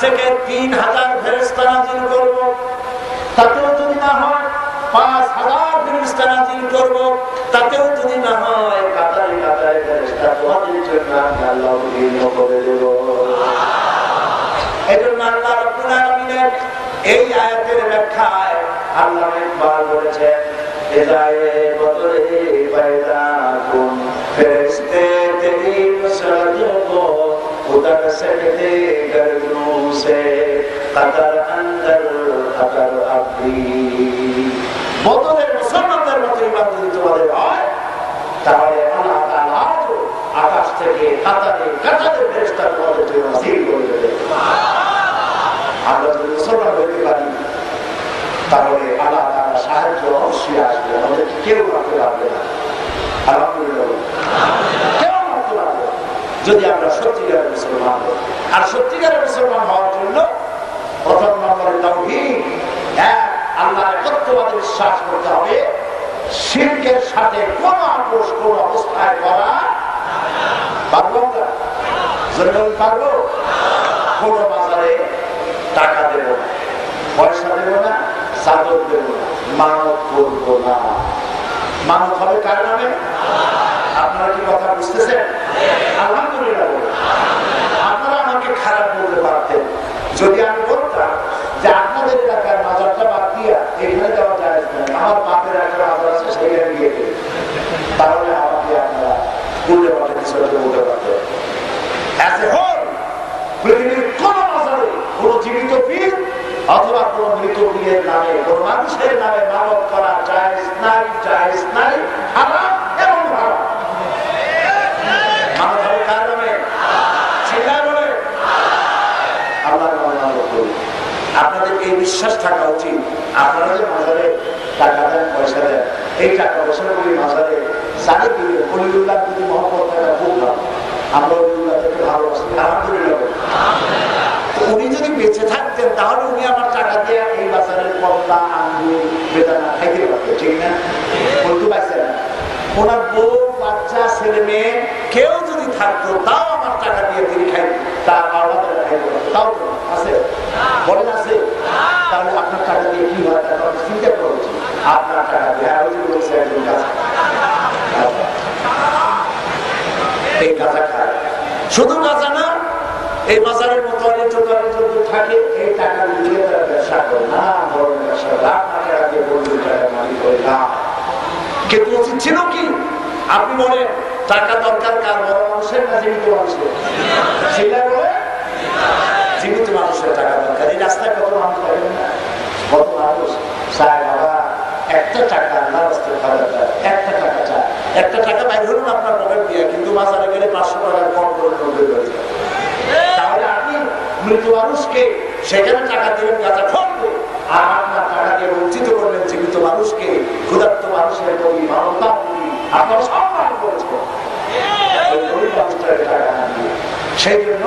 থেকে 3000 ফেরেশতা নাযিল করব, তাতেও যদি না হয় 5000 ফেরেশতা নাযিল করব, তাতেও যদি না হয় কাতারে কাতারে ফেরেশতা তোমাদের জন্য আমি আল্লাহ নিয়োগ করে দেব। এজন্য আল্লাহ রাব্বুল আলামিনের এই আয়াতের ব্যাখ্যায় আল্লাহ একবার বলেছেন, এদায়ে বদরে বাইদা কুন ফেরেশতে তেরি মুসাজো কো উদার सकते गर्दों से कतर अंदर कतर अभी। বদরের মুসলমানদের মতো ইমান যদি তোমাদের হয়, তাহলে আল্লাহ তাআলা আকাশ থেকে কাতারে কাতারে ফেরেশতা তোমাদের জন্য নাযিল করে দেবেন। আমরা যদি মুসলমান হতে পারি, তাহলে আল্লাহ তাআলা সাহায্য অবশ্যই আসবে, আমাদের কেউ মারতে পারবে না। আলহামদুলিল্লাহ, কেউ মারতে পারবে না যদি আমরা সত্যিকারের মুসলমান হই। আর সত্যিকারের মুসলমান হওয়ার জন্য প্রথম নম্বরে তাওহীদ, আল্লাহর একত্ববাদে বিশ্বাস করতে হবে। শিরকের সাথে কোন আপোষ কোন অবস্থায় করা পারবো না, পারবো। কোন বাজারে টাকা দেব না, পয়সা দেব না, চাদর দেব না, মানত করবো না। মানত হবে কার নামে? আপনারা কি কথা বুঝতেছেন? আলহামদুলিল্লাহ। আপনারা আমাকে খারাপ বলতে পারতেন যদি আমি বলতাম যে আপনাদের এলাকার মাজারটা বাদ দিয়া এখানে যাওয়া যায় না, আমার বাপের একটা মাজার আছে সেখানে গিয়ে দেবে, তাহলে আমাকে আপনারা বলতে পারতেন, কিছু বলতে পারতেন। পৃথিবীর কোন মাজারে কোন জীবিত পীর অথবা কোন মৃত পীরের নামে কোন মানুষের নামে মানত করা জায়েজ নাই, জায়েজ নাই, হারাম এবং হারাম। মানত হবে কার নামে? চিল্লায় বলে আল্লাহর নামে মানত করি। আপনাদের এই বিশ্বাস থাকা উচিত, আপনারা যে মাজারে টাকা দেন, পয়সা দেন, এই টাকা পয়সাগুলি মাজারে সাড়ে দিলে অলিউল্লাহ যদি মহব্বত থাকা খুব ভালো। আমরা অলিউল্লাহকে ভালোবাসি, আলহামদুলিল্লাহ। উনি যদি বেঁচে থাকতেন তাহলে উনি আমার টাকা দিয়ে এই বাজারের কমলা, আঙ্গুর, বেদানা খাইতে পারতেন, ঠিক না? বলতে পারছেন না। ওনার বউ, বাচ্চা, ছেলে মেয়ে কেউ যদি থাকতো তাও আমার টাকা দিয়ে তিনি খাইতেন, তার আলাদা খাইতে পারতো, তাও তো আছে, বলেন আছে? তাহলে আপনার টাকা দিয়ে কি হয় তার চিন্তা করা উচিত। আপনার টাকা দিয়ে বলছে একজন গাছ, এই গাঁজা খায়, শুধু গাঁজা না, এই বাজারের মতো থাকে, এই টাকা দিয়ে তারা ব্যবসা করে না, বড় ব্যবসা লাখ টাকা দিয়ে বলতে টাকা মালিক করে না। কিন্তু উচিত ছিল কি? আপনি বলেন টাকা দরকার কার? বড় মানুষের না জীবিত মানুষের? সেটা বলে জীবিত মানুষের টাকা দরকার। এই রাস্তায় কত মানুষ থাকে না, কত মানুষ চায় বাবা একটা টাকা না, রাস্তায় খাওয়া যায়, একটা টাকা চায়, একটা টাকা বাইর হলুন আপনার পকেট দিয়ে, কিন্তু বাজারে গেলে 500 টাকার কম করে নব্বই হয়ে যায়। তাহলে আপনি মৃত মানুষকে সেখানে টাকা দিলেন গাঁজা ঠকবে, আর আপনার টাকা দিয়ে বঞ্চিত করলেন জীবিত মানুষকে, ক্ষুধার্ত মানুষের প্রতি মানবতা আপনারা সম্মান করেছেন। সেই জন্য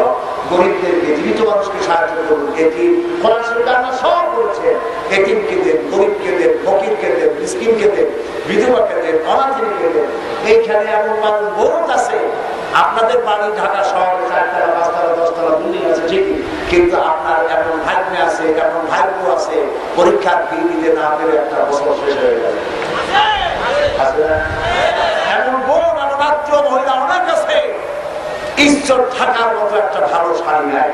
গরিবদেরকে, জীবিত মানুষকে সাহায্য করুন। এটি কোরআন শরীফে আল্লাহ সব বলেছেন, এতিমকে দেন, গরিবকে দেন, ফকিরকে দেন, মিসকিনকে দেন, বিধবাকে দেন, অনাথিনীকে দেন। এইখানে এমন মানুষ বহুত আছে, আপনাদের বাড়ি ঢাকা শহরে 4 তলা, 5 তলা, 10 তলা বিল্ডিং আছে ঠিকই, কিন্তু আপনার এমন ভাগ্নে আছে, এমন ভাগ্য আছে, পরীক্ষার ফি দিতে না পেরে একটা বছর শেষ হয়ে গেল। এমন বড় রাত্র মহিলা অনেক আছে, ঈশ্বর থাকার মতো একটা ভালো শাড়ি নাই,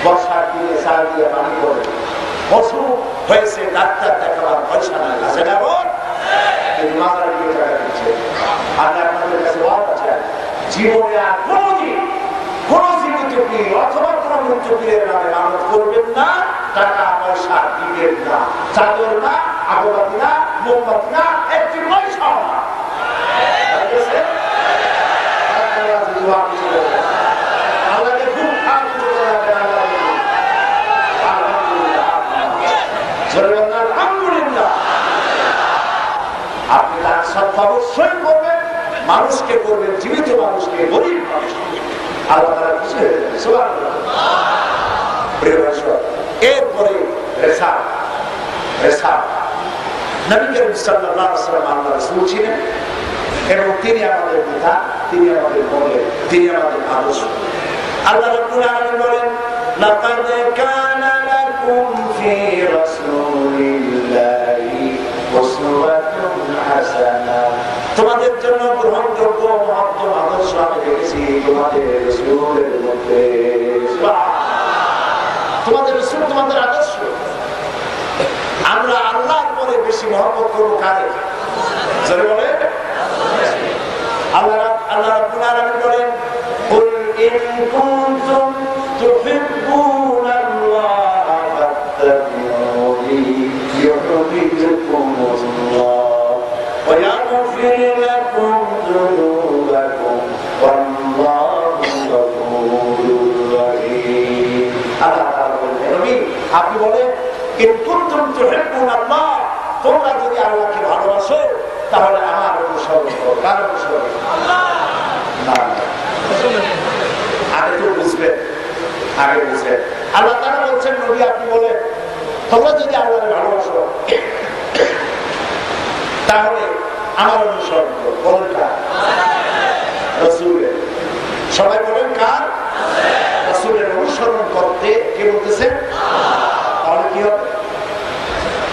বর্ষার দিনে চাল দিয়ে পানি করে, অসুখ হয়েছে, ডাক্তার দেখাবার পয়সা নাই, আছে না? কিন্তু মাথার দিয়ে টাকা দিচ্ছে। আর আপনাদের কাছে আছে, জীবনে আর কোনদিন কোন জীবিত পীর অথবা কোন মৃত পীরের নামে মানত করবেন না, টাকা পয়সা দিবেন না, চাদর না, আগরবাতি না, মোমবাতি না, একটি পয়সাও না। আপনি তার সৎ অবশ্যই করবেন, মানুষকে করবেন, জীবিত মানুষকে, গরিব মানুষকে। আল্লাহ তাআলা খুশি হয়ে যাবেন, সুবহানাল্লাহ। এরপরে নবী করিম সাল্লাল্লাহু আলাইহি ওয়াসাল্লাম আল্লাহর রাসূল ছিলেন এবং তিনি আমাদের পিতা, তিনি আমাদের বলেন, তিনি আমাদের আদর্শ। আল্লাহ রাব্বুল আলামিন বলেন, লাকাদ কানা লাকুম ফি রাসূলিল্লাহি উসওয়াতুন হাসানাহ, তোমাদের জন্য গ্রহণযোগ্য মহত্তম আদর্শ আমি রেখেছি তোমাদের রাসূলের মধ্যে। তোমাদের রাসূল তোমাদের আদর্শ। আমরা আল্লাহর পরে বেশি মহব্বত করব কারে? জোরে বলেন। আল্লাহ রাব্বুল আলামিন বলেন, কুল ইন কুনতুম তুহিব্বুনাল্লাহা ফাত্তাবিউনি ইউহিব্বুকুমুল্লাহ ওয়া ইয়াগফির লাকুম যুনুবাকুম ওয়াল্লাহু গফুরুর রহিম। আল্লাহ তাআলা বলেন, নবী আপনি বলেন, ইন কুনতুম তুহিব্বুনাল্লাহ, তোমরা যদি আল্লাহকে ভালোবাসো তাহলে আমার অনুসরণ করো। কার অনুসরণ? আল্লাহ। আগে তো বুঝবেন, আগে বুঝবেন। আল্লাহ তাআলা বলছেন, নবী আপনি বলেন, তোমরা যদি আল্লাহকে ভালোবাসো তাহলে আমার অনুসরণ করো। বলেন কার? রাসূলের। সবাই বলেন কার? রাসূলের অনুসরণ করতে কে বলতেছেন? তাহলে কি হবে?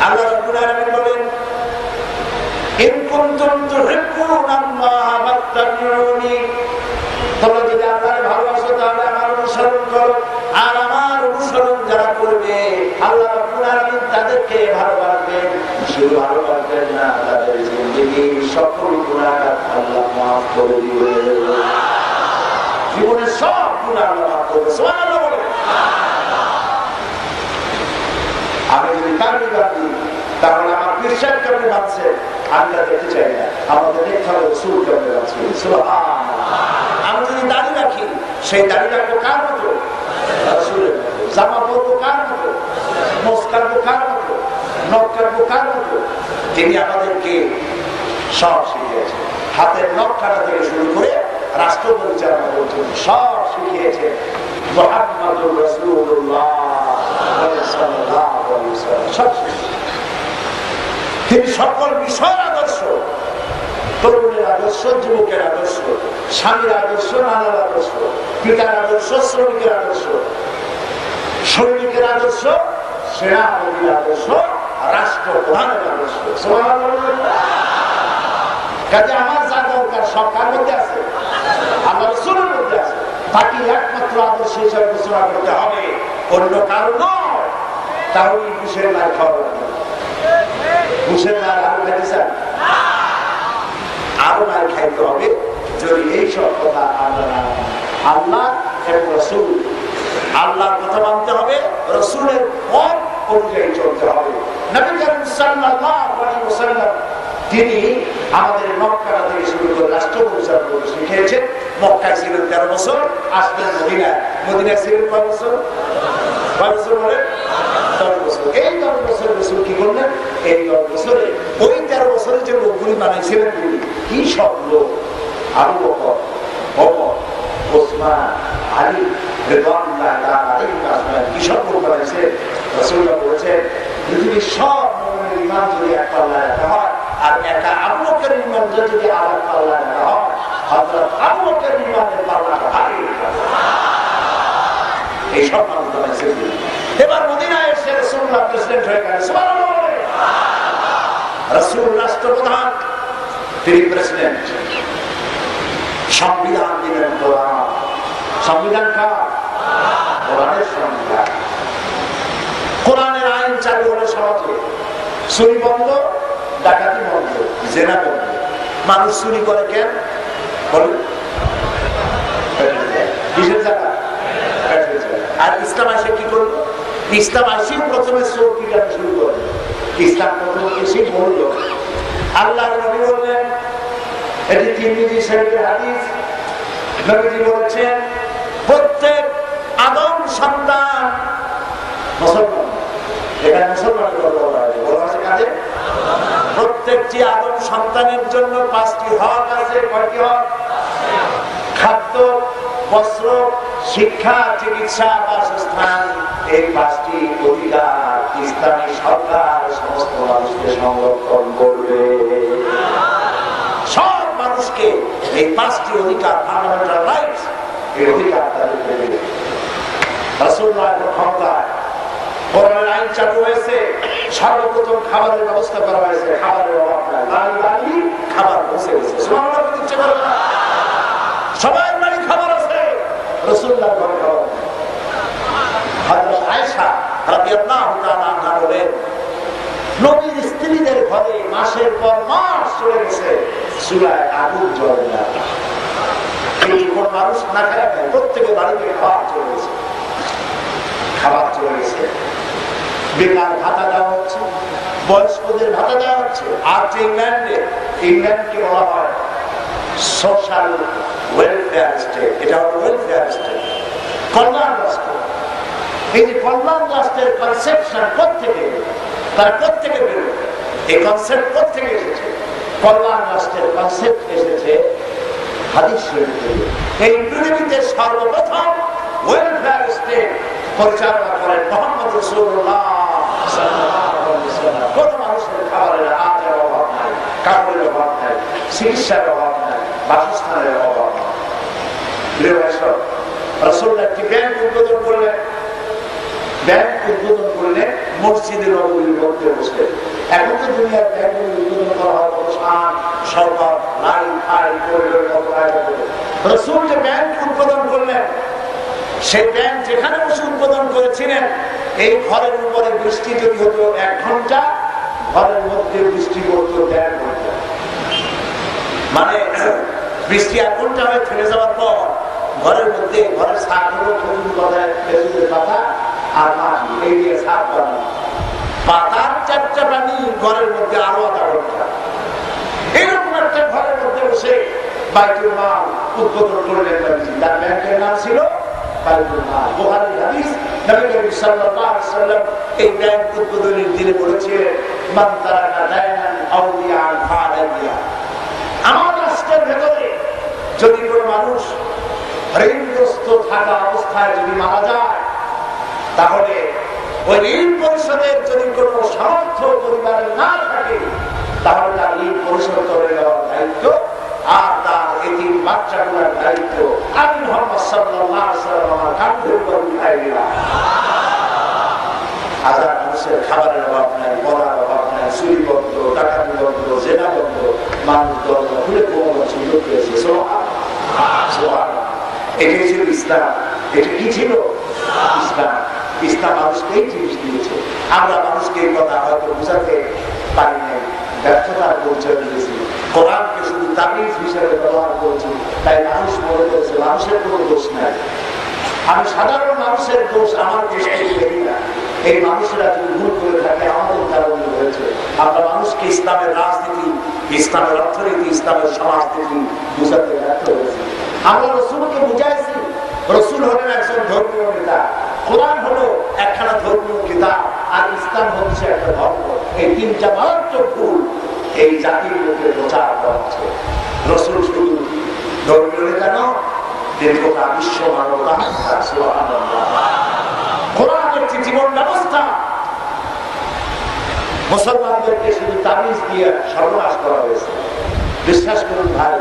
আল্লাহ রাব্বুল আলামিন বলেন, ইন কুনতুম তুহিব্বুনাল্লাহা ফাত্তাবিউনি, তোমরা যদি আল্লাহকে ভালোবাসো তাহলে আমার অনুসরণ করো। আর আমার অনুসরণ যারা করবে আল্লাহ রাব্বুল আলামিন তাদেরকে ভালোবাসবেন। শুধু ভালোবাসবেন না, তাদের জিন্দেগির সকল গুনাহ আল্লাহ মাফ করে দিবেন। জীবনের সব গুনাহ আল্লাহ মাফ করবে। সুবহানাল্লাহ বলেন। আমি যদি কারণে বাঁধি তাহলে আমার পীর সাহেব কেমনে বাঁধছে আমি তা দেখতে চাই না। আমাদের দেখতে হবে রাসূল কেমনে বাঁধছে। আমি যদি দাড়ি রাখি সেই দাড়ি রাখবো কার মতো? রাসূলের মতো। জামা পরবো কার মতো? মোজ কাটবো কার মতো? নখ কাটবো কার মতো? তিনি আমাদেরকে সব শিখিয়েছেন। হাতের নখ কাটা থেকে শুরু করে রাষ্ট্র পরিচালনা পর্যন্ত সব শিখিয়েছেন মুহাম্মাদুর রাসূলুল্লাহ সাল্লাল্লাহু আলাইহি ওয়াসাল্লাম। সব তিনি সকল বিষয়ের আদর্শ, তরুণের আদর্শ, যুবকের আদর্শ, স্বামীর আদর্শ, নানার আদর্শ, পিতার আদর্শ, শ্রমিকের আদর্শ, সৈনিকের আদর্শ, সেনাপতির আদর্শ, রাষ্ট্রপ্রধানের আদর্শ। কাজে আমার যা দরকার সব কার মধ্যে আছে? আল্লাহ রাসূলের মধ্যে আছে। বাকি একমাত্র আদর্শ হিসাবে ঘোষণা করতে হবে, অন্য কারণ নয়। তাহলে ঘুষের মার খাওয়া লাগবে। ঘুষের মার আরো খাইতে চান? আরো মার খাইতে হবে যদি এইসব কথা আল্লাহ এবং রাসূল, আল্লাহর কথা মানতে হবে, রাসূলের পথ অনুযায়ী চলতে হবে। নবী করিম সাল্লাল্লাহু আলাইহি ওয়াসাল্লাম তিনি আমাদের মক্কা থেকে শুরু করে রাষ্ট্র পরিচালনা করতে শিখিয়েছেন। মক্কায় ছিলেন 13 বছর, আসলেন মদিনায়। মদিনায় ছিলেন কয় বছর? 10 বছর বলে 10 বছর। এই 10 বছর রাসূল কি করলেন? এই 10 বছরে ওই 13 বছরের যে লোকগুলি বানাইছিলেন, কি সব লোক! আবু বকর, ওমর, ওসমান, আলী রাদিয়াল্লাহু তাআলা আলাইহিম কি সব লোক বানাইছিলেন। রাসূলুল্লাহ বলেছেন, পৃথিবীর সব মুমিনের ঈমান যদি এক পাল্লায় রাখা হয় আর একা আবু বকরের ঈমান যদি আরেক পাল্লায় রাখা হয়, হযরত আবু বকরের ঈমানের পাল্লাটা ভারী। এই সব মানুষ বানাইছিলেন। এবার মদিনায় এসে রাসূলুল্লাহ প্রেসিডেন্ট হয়ে গেলেন। সুবহানাল্লাহ। রাসূল রাষ্ট্রপ্রধান, তিনি প্রেসিডেন্ট। সংবিধান দিলেন কোরআন। সংবিধান কার? কোরআনের সংবিধান। কোরআনের আইন চালু হলো সমাজে। চুরি বন্ধ, ডাকাতি বন্ধ, জেনা বন্ধ। মানুষ চুরি করে কেন? বলুন, কিসের জায়গা? আর ইসলাম আসে কি করলো? ইসলাম আসেই প্রথমে চোর পিটানো শুরু করলো। ইসলাম প্রথমে এসে বলল, আল্লাহর নবী বললেন, এটি তিরমিজি শরীফের হাদিস, নবীজি বলছেন, প্রত্যেক আদম সন্তান মুসলমান। এখানে মুসলমানের কথা বলা হয়, বলা আছে কাজে প্রত্যেকটি আদম সন্তানের জন্য 5টি হক আছে। কয়টি হক? খাদ্য, বস্ত্র, শিক্ষা, চিকিৎসা, বাসস্থান। এই 5টি অধিকার ইসলামী সরকার সমস্ত মানুষকে সংরক্ষণ করবে। সব মানুষকে এই 5টি অধিকার, ফান্ডামেন্টাল রাইটস, এই অধিকার তাদেরকে দেবে। রাসূলুল্লাহ ক্ষমতায় কোরআনের আইন চালু হয়েছে, সর্বপ্রথম খাবারের ব্যবস্থা করা হয়েছে, খাবারের অভাব নাই, বাড়ি বাড়ি খাবার পৌঁছে গেছে। সুবহানাল্লাহ বলতে পারেন না? সবার বাড়ি খাবার আছে, রাসূলুল্লাহ ঘরে খাবার নেই। হযরত আয়েশা রাদিয়াল্লাহু তাআলা আনহা বলেন, নবীর স্ত্রীদের ঘরে মাসের পর মাস চলে গেছে, চুলায় আগুন জ্বলে না। এই কোন মানুষ না খায় না, প্রত্যেকের বাড়িতে খাবার চলে গেছে, খাবার চলে গেছে। বেকার ভাতা দেওয়া হচ্ছে, বয়স্কদের ভাতা দেওয়া হচ্ছে। আর যে ইংল্যান্ডকে বলা হয় সোশ্যাল ওয়েলফেয়ার স্টেট, এটা হলো ওয়েলফেয়ার স্টেট, কল্যাণ রাষ্ট্র। এই যে কল্যাণ রাষ্ট্রের কনসেপশন কোত্থেকে, তারা কোত্থেকে বেরোবে, এই কনসেপ্ট কোত্থেকে এসেছে? কল্যাণ রাষ্ট্রের কনসেপ্ট এসেছে হাদিস শরীফ থেকে। এই পৃথিবীতে সর্বপ্রথম ওয়েলফেয়ার স্টেট পরিচালনা করেন মুহাম্মদ রাসূলুল্লাহ সাল্লাল্লাহু আলাইহি ওয়াসাল্লাম। কোন মানুষের খাবারের আজের অভাব নাই, কাপড়ের অভাব নাই, চিকিৎসার অভাব নাই, বাসস্থানের অভাব নাই। রাসূলুল্লাহ একটি ব্যাংক উদ্বোধন করলেন। ব্যাংক উদ্বোধন করলে মসজিদে নববীর মধ্যে বসে। এখন তো দুনিয়ার ব্যাংকগুলো উদ্বোধন করা হয় কত শান, সরকার, নারী, আই, করিডোর, কত আয়টা করে। রাসূল যে ব্যাংক উদ্বোধন করলেন, সেই ব্যাংক যেখানে বসে উদ্বোধন করেছিলেন, এই ঘরের উপরে বৃষ্টি যদি হতো 1 ঘন্টা, ঘরের মধ্যে বৃষ্টি পড়তো 1.5 ঘন্টা। মানে বৃষ্টি 1 ঘন্টা হয়ে থেমে যাওয়ার পর ঘরের মধ্যে, ঘরের ছাদ হলো খেজুর পাতায়, খেজুরের পাতা আর মাটি, এই দিয়ে ছাদ বানানো। পাতার 4টা পানি ঘরের মধ্যে আরো 1/2 ঘন্টা। এরকম একটা ঘরের মধ্যে বসে বাইতুল মাল উদ্বোধন করলেন। তার ব্যাংকের নাম ছিল বাইতুল মাল। বুখারীর হাদিস, নবী করিম সাল্লাল্লাহু আলাইহি ওয়াসাল্লাম এই ব্যাংক উদ্বোধনের দিনে বলেছিলেন, মান তারাকা দায়নান আউলিয়ান ফাদালিয়া। আমার রাষ্ট্রের ভেতরে যদি কোনো মানুষ ঋণগ্রস্ত থাকা অবস্থায় যদি মারা যায়, তাহলে ওই ঋণ পরিশোধের যদি কোনো সামর্থ্য পরিবারে না থাকে, তাহলে তার ঋণ পরিশোধ করে দেওয়ার দায়িত্ব আর তার এতিম বাচ্চাগুলোর দায়িত্ব আমি মুহাম্মদ সাল্লাল্লাহু আলাইহি ওয়াসাল্লাম আমার কাঁধের উপর উঠাই দিলাম। হাজার মানুষের খাবারের অভাব নাই, পড়ার অভাব নাই, চুরি বন্ধ, ডাকাতি বন্ধ, জেনা বন্ধ, মানুষ দরজা খুলে কোনো সুযোগ পেয়েছে। এটাই ছিল ইসলাম। এটা কি ছিল? ইসলাম। ইসলাম মানুষকে এই জিনিস দিয়েছে। আমরা মানুষকে এই কথা হয়তো বোঝাতে পারি নাই, ব্যর্থতার পরিচয় দিয়েছি। কোরআনকে শুধু তাবিজ হিসেবে ব্যবহার করছি, তাই মানুষ মনে করেছে মানুষের কোনো দোষ নাই। আমি সাধারণ মানুষের দোষ আমার দেশে দেখি না। এই মানুষেরা যদি ভুল করে থাকে আমাদের কারণে হয়েছে। আমরা মানুষকে ইসলামের রাজনীতি, ইসলামের অর্থনীতি, ইসলামের সমাজনীতি বুঝাতে ব্যর্থ হয়েছি। আমরা রাসূলকে বুঝাইছি, রাসূল হলেন একজন ধর্মীয় নেতা, কোরআন হলো একখানা ধর্মীয় কিতাব, আর ইসলাম হচ্ছে একটা ধর্ম। এই 3টা মাত্র ভুল এই জাতির মধ্যে প্রচার করা হচ্ছে। রাসূল শুধু ধর্মীয় নেতা নয়, তিনি গোটা বিশ্ব মানবতা। কোরআন একটি জীবন ব্যবস্থা। মুসলমানদেরকে শুধু তাবিজ দিয়ে সর্বনাশ করা হয়েছে। বিশ্বাস করুন ভাই,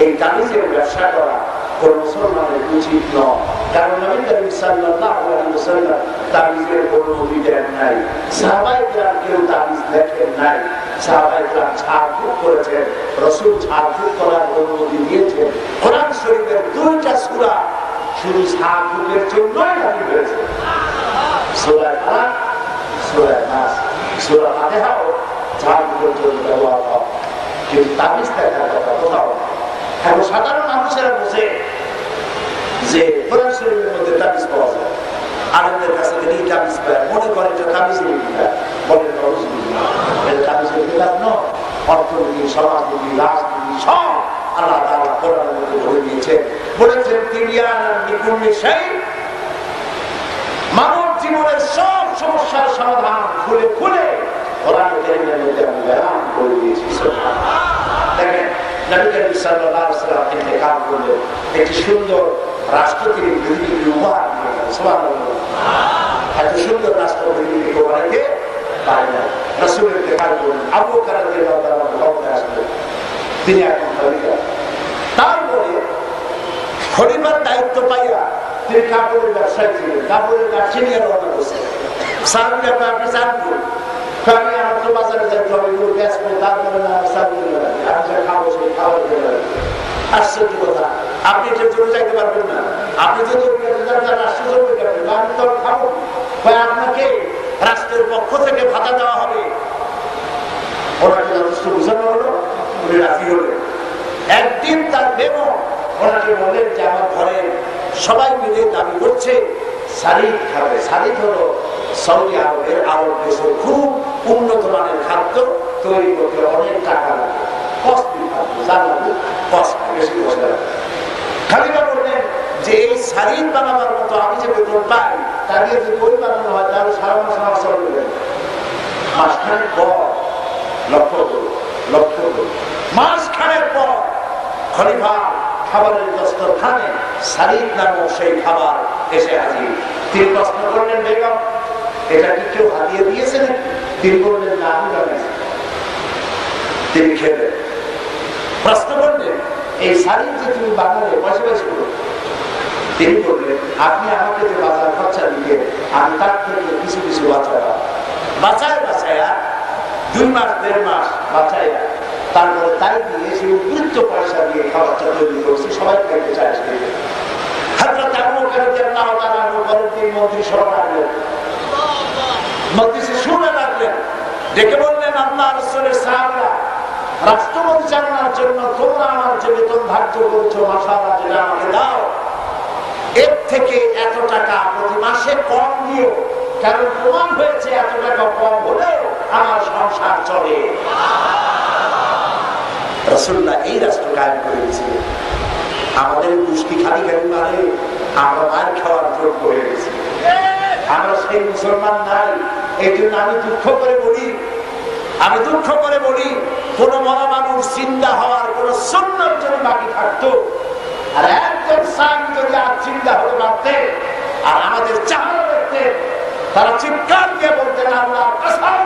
এই তাবিজের ব্যবসা করা কোন মুসলমানের উচিত নয়। কারণ নবী করিম সাল্লাল্লাহু আলাইহি ওয়াসাল্লাম তাবিজের কোনো বিধান নাই, সাহাবায়ে কেরাম কেউ তাবিজ লেখেন নাই, সাহাবায়ে কেরাম ঝাড়ফুঁক করেছেন, রাসূল ঝাড়ফুঁক করার অনুমতি দিয়েছেন। কোরআন শরীফের 2টা সূরা শুধু ঝাড়ফুঁকের জন্যই নাযিল হয়েছে, সূরা ফালাক, সূরা নাস। সূরা ফাতিহাও ঝাড়ফুঁকের জন্য ব্যবহার হয়, কিন্তু তাবিজ লেখার কথা কোথাও না। এখন সাধারণ মানুষেরা বোঝে যে কোরআন শরীফের মধ্যে তাবিজ পাওয়া যায়, আলেমদের কাছে গেলে তাবিজ পায়, মনে করে যে তাবিজের কিতাব, বলে তাবিজের কিতাব নয়। অর্থনীতি, সমাজনীতি, রাজনীতি সব আল্লাহ তাআলা কোরআনের মধ্যে বলে দিয়েছেন। বলেছেন তিবিয়ানান লিকুল্লি শাই, মানব জীবনের সব সমস্যার সমাধান খুলে খুলে কোরআন কারীমের মধ্যে আমি বয়ান করে দিয়েছি। সুবহানাল্লাহ। দেখেন নবী করিম সাল্লাল্লাহু আলাইহি ওয়াসাল্লাম ইন্তেকাল করলেন, একটি সুন্দর রাষ্ট্র তিনি পৃথিবীকে উপহার দিলেন। সুবহানাল্লাহ। এত সুন্দর রাষ্ট্র পৃথিবীকে বানাইতে পারে না। রাসূল ইন্তেকাল করলেন, আবু বকর রাদিয়াল্লাহু তাআলা ক্ষমতায় আসলেন, তিনি এখন খলিফা। তারপরে খলিফার দায়িত্ব পাইয়া তিনি কাপড়ের ব্যবসায়ী ছিলেন, কাপড়ের ব্যবসা নিয়ে রওনা করছে। সাহাবীরা আপনি জানতো আমি আমার তো বাজারে যাইতে হবে, গ্যাস করে তারপরে না আমি যা খাবো সেই খাবার খেতে পারি। আশ্চর্য কথা, আপনি এটার জন্য যাইতে পারবেন না। আপনি যদি রাষ্ট্র আমি তো খাবো, আপনাকে রাষ্ট্রের পক্ষ থেকে ভাতা দেওয়া হবে। ওনাকে যথেষ্ট বোঝানো হলো, উনি রাজি হলেন। একদিন তার মেমো ওনাকে বললেন যে আমার ঘরে সবাই মিলে দাবি করছে সারিদ খাবে। সারিদ হলো সৌদি আরবের আরব দেশের খুব উন্নত মানের খাদ্য, তৈরি করতে অনেক টাকা লাগে, কস্টলি খাদ্য, জানাবো কষ্ট বেশি পয়সা লাগে। খালিদা বললেন যে এই সারিদ বানাবার মতো আমি যে বেতন পাই তা দিয়ে যদি ওই বানানো হয় তাহলে সারা মাস আমার চলবে। মাসখানেক পর লক্ষ্য করুন, লক্ষ্য করুন, মাসখানেক পর খলিফা খাবারের দস্তরখানে সারিদ নামক সেই খাবার এসে হাজির। তিনি প্রশ্ন করলেন, বেগম এটা কি কেউ হাতিয়ে দিয়েছে নাকি? তিনি বললেন না, আমি বানিয়েছি। তিনি খেলেন। প্রশ্ন করলেন, এই সারিদ যে তুমি বানালে পয়সা পয়সা করো? তিনি বললেন, আপনি আমাকে যে বাজার খরচা দিলে আমি তার থেকে কিছু কিছু বাঁচায় 2 মাস 1.5 মাস বাঁচাইয়া তারপরে তাই দিয়ে সেই উপযুক্ত পয়সা দিয়ে খাবারটা তৈরি করছি, সবাই খাইতে চায়। হযরত আবু বকর রাদিয়াল্লাহু তাআলা মন্ত্রী সভা ডাকলেন, মজলিসে শুনে রাখলেন, ডেকে বললেন, আল্লাহর রাসূলের সাহাবারা, রাষ্ট্র পরিচালনার জন্য তোমরা আমার যে বেতন ধার্য করেছো মাশাআল্লাহ যেটা আমাকে দাও, এর থেকে এত টাকা প্রতি মাসে কম দিও, কারণ প্রমাণ হয়েছে এত টাকা কম হলেও আমার সংসার চলে। রাসূলুল্লাহ এই রাষ্ট্র কায়েম করে দিয়েছিলেন। আমাদের দুষ্টি খালি খালি মানে আমরা মার খাওয়ার যোগ্য হয়ে গেছি, আমরা সেই মুসলমান নাই। এই জন্য আমি দুঃখ করে বলি কোন মরা মানুষ চিন্তা হওয়ার কোন সুন্নাত যদি বাকি থাকতো, আর একজন সাহাবী যদি আর চিন্তা হতে পারতে আর আমাদের চেহারা দেখতে, তারা চিৎকার দিয়ে বলতেন, আল্লাহর কসম,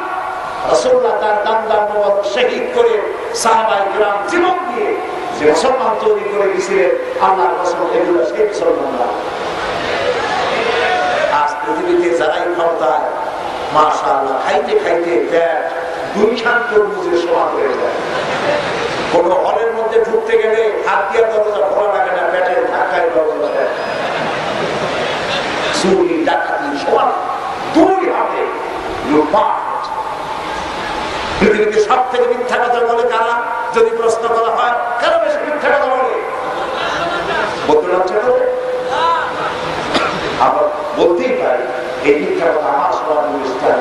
রাসূলুল্লাহ তার দাম মোবারক শহীদ করে সাহাবায়ে কিরাম জীবন দিয়ে যে মুসলমান তৈরি করে দিয়েছিলেন, আল্লাহর কসম এগুলো সেই মুসলমানরা। আজ পৃথিবীতে যারাই ক্ষমতায়, মাশাআল্লাহ, খাইতে খাইতে পেট 2 খান তরমুজের সমান হয়ে যায়। কোন হলের মধ্যে ঢুকতে গেলে হাত দিয়ে দরজা খোলা লাগে না, পেটের ধাক্কায় দরজা দেয়। চুরি ডাকাতি সমান 2 হাতে লুটপাট। পৃথিবীতে সব থেকে মিথ্যা কথা বলে কারা? যদি প্রশ্ন করা হয় কারা বেশি মিথ্যা কথা বলে? বলতে লজ্জা করে? আবার বলতেই পারি, এই মিথ্যা কথা আমার সবার অনুষ্ঠান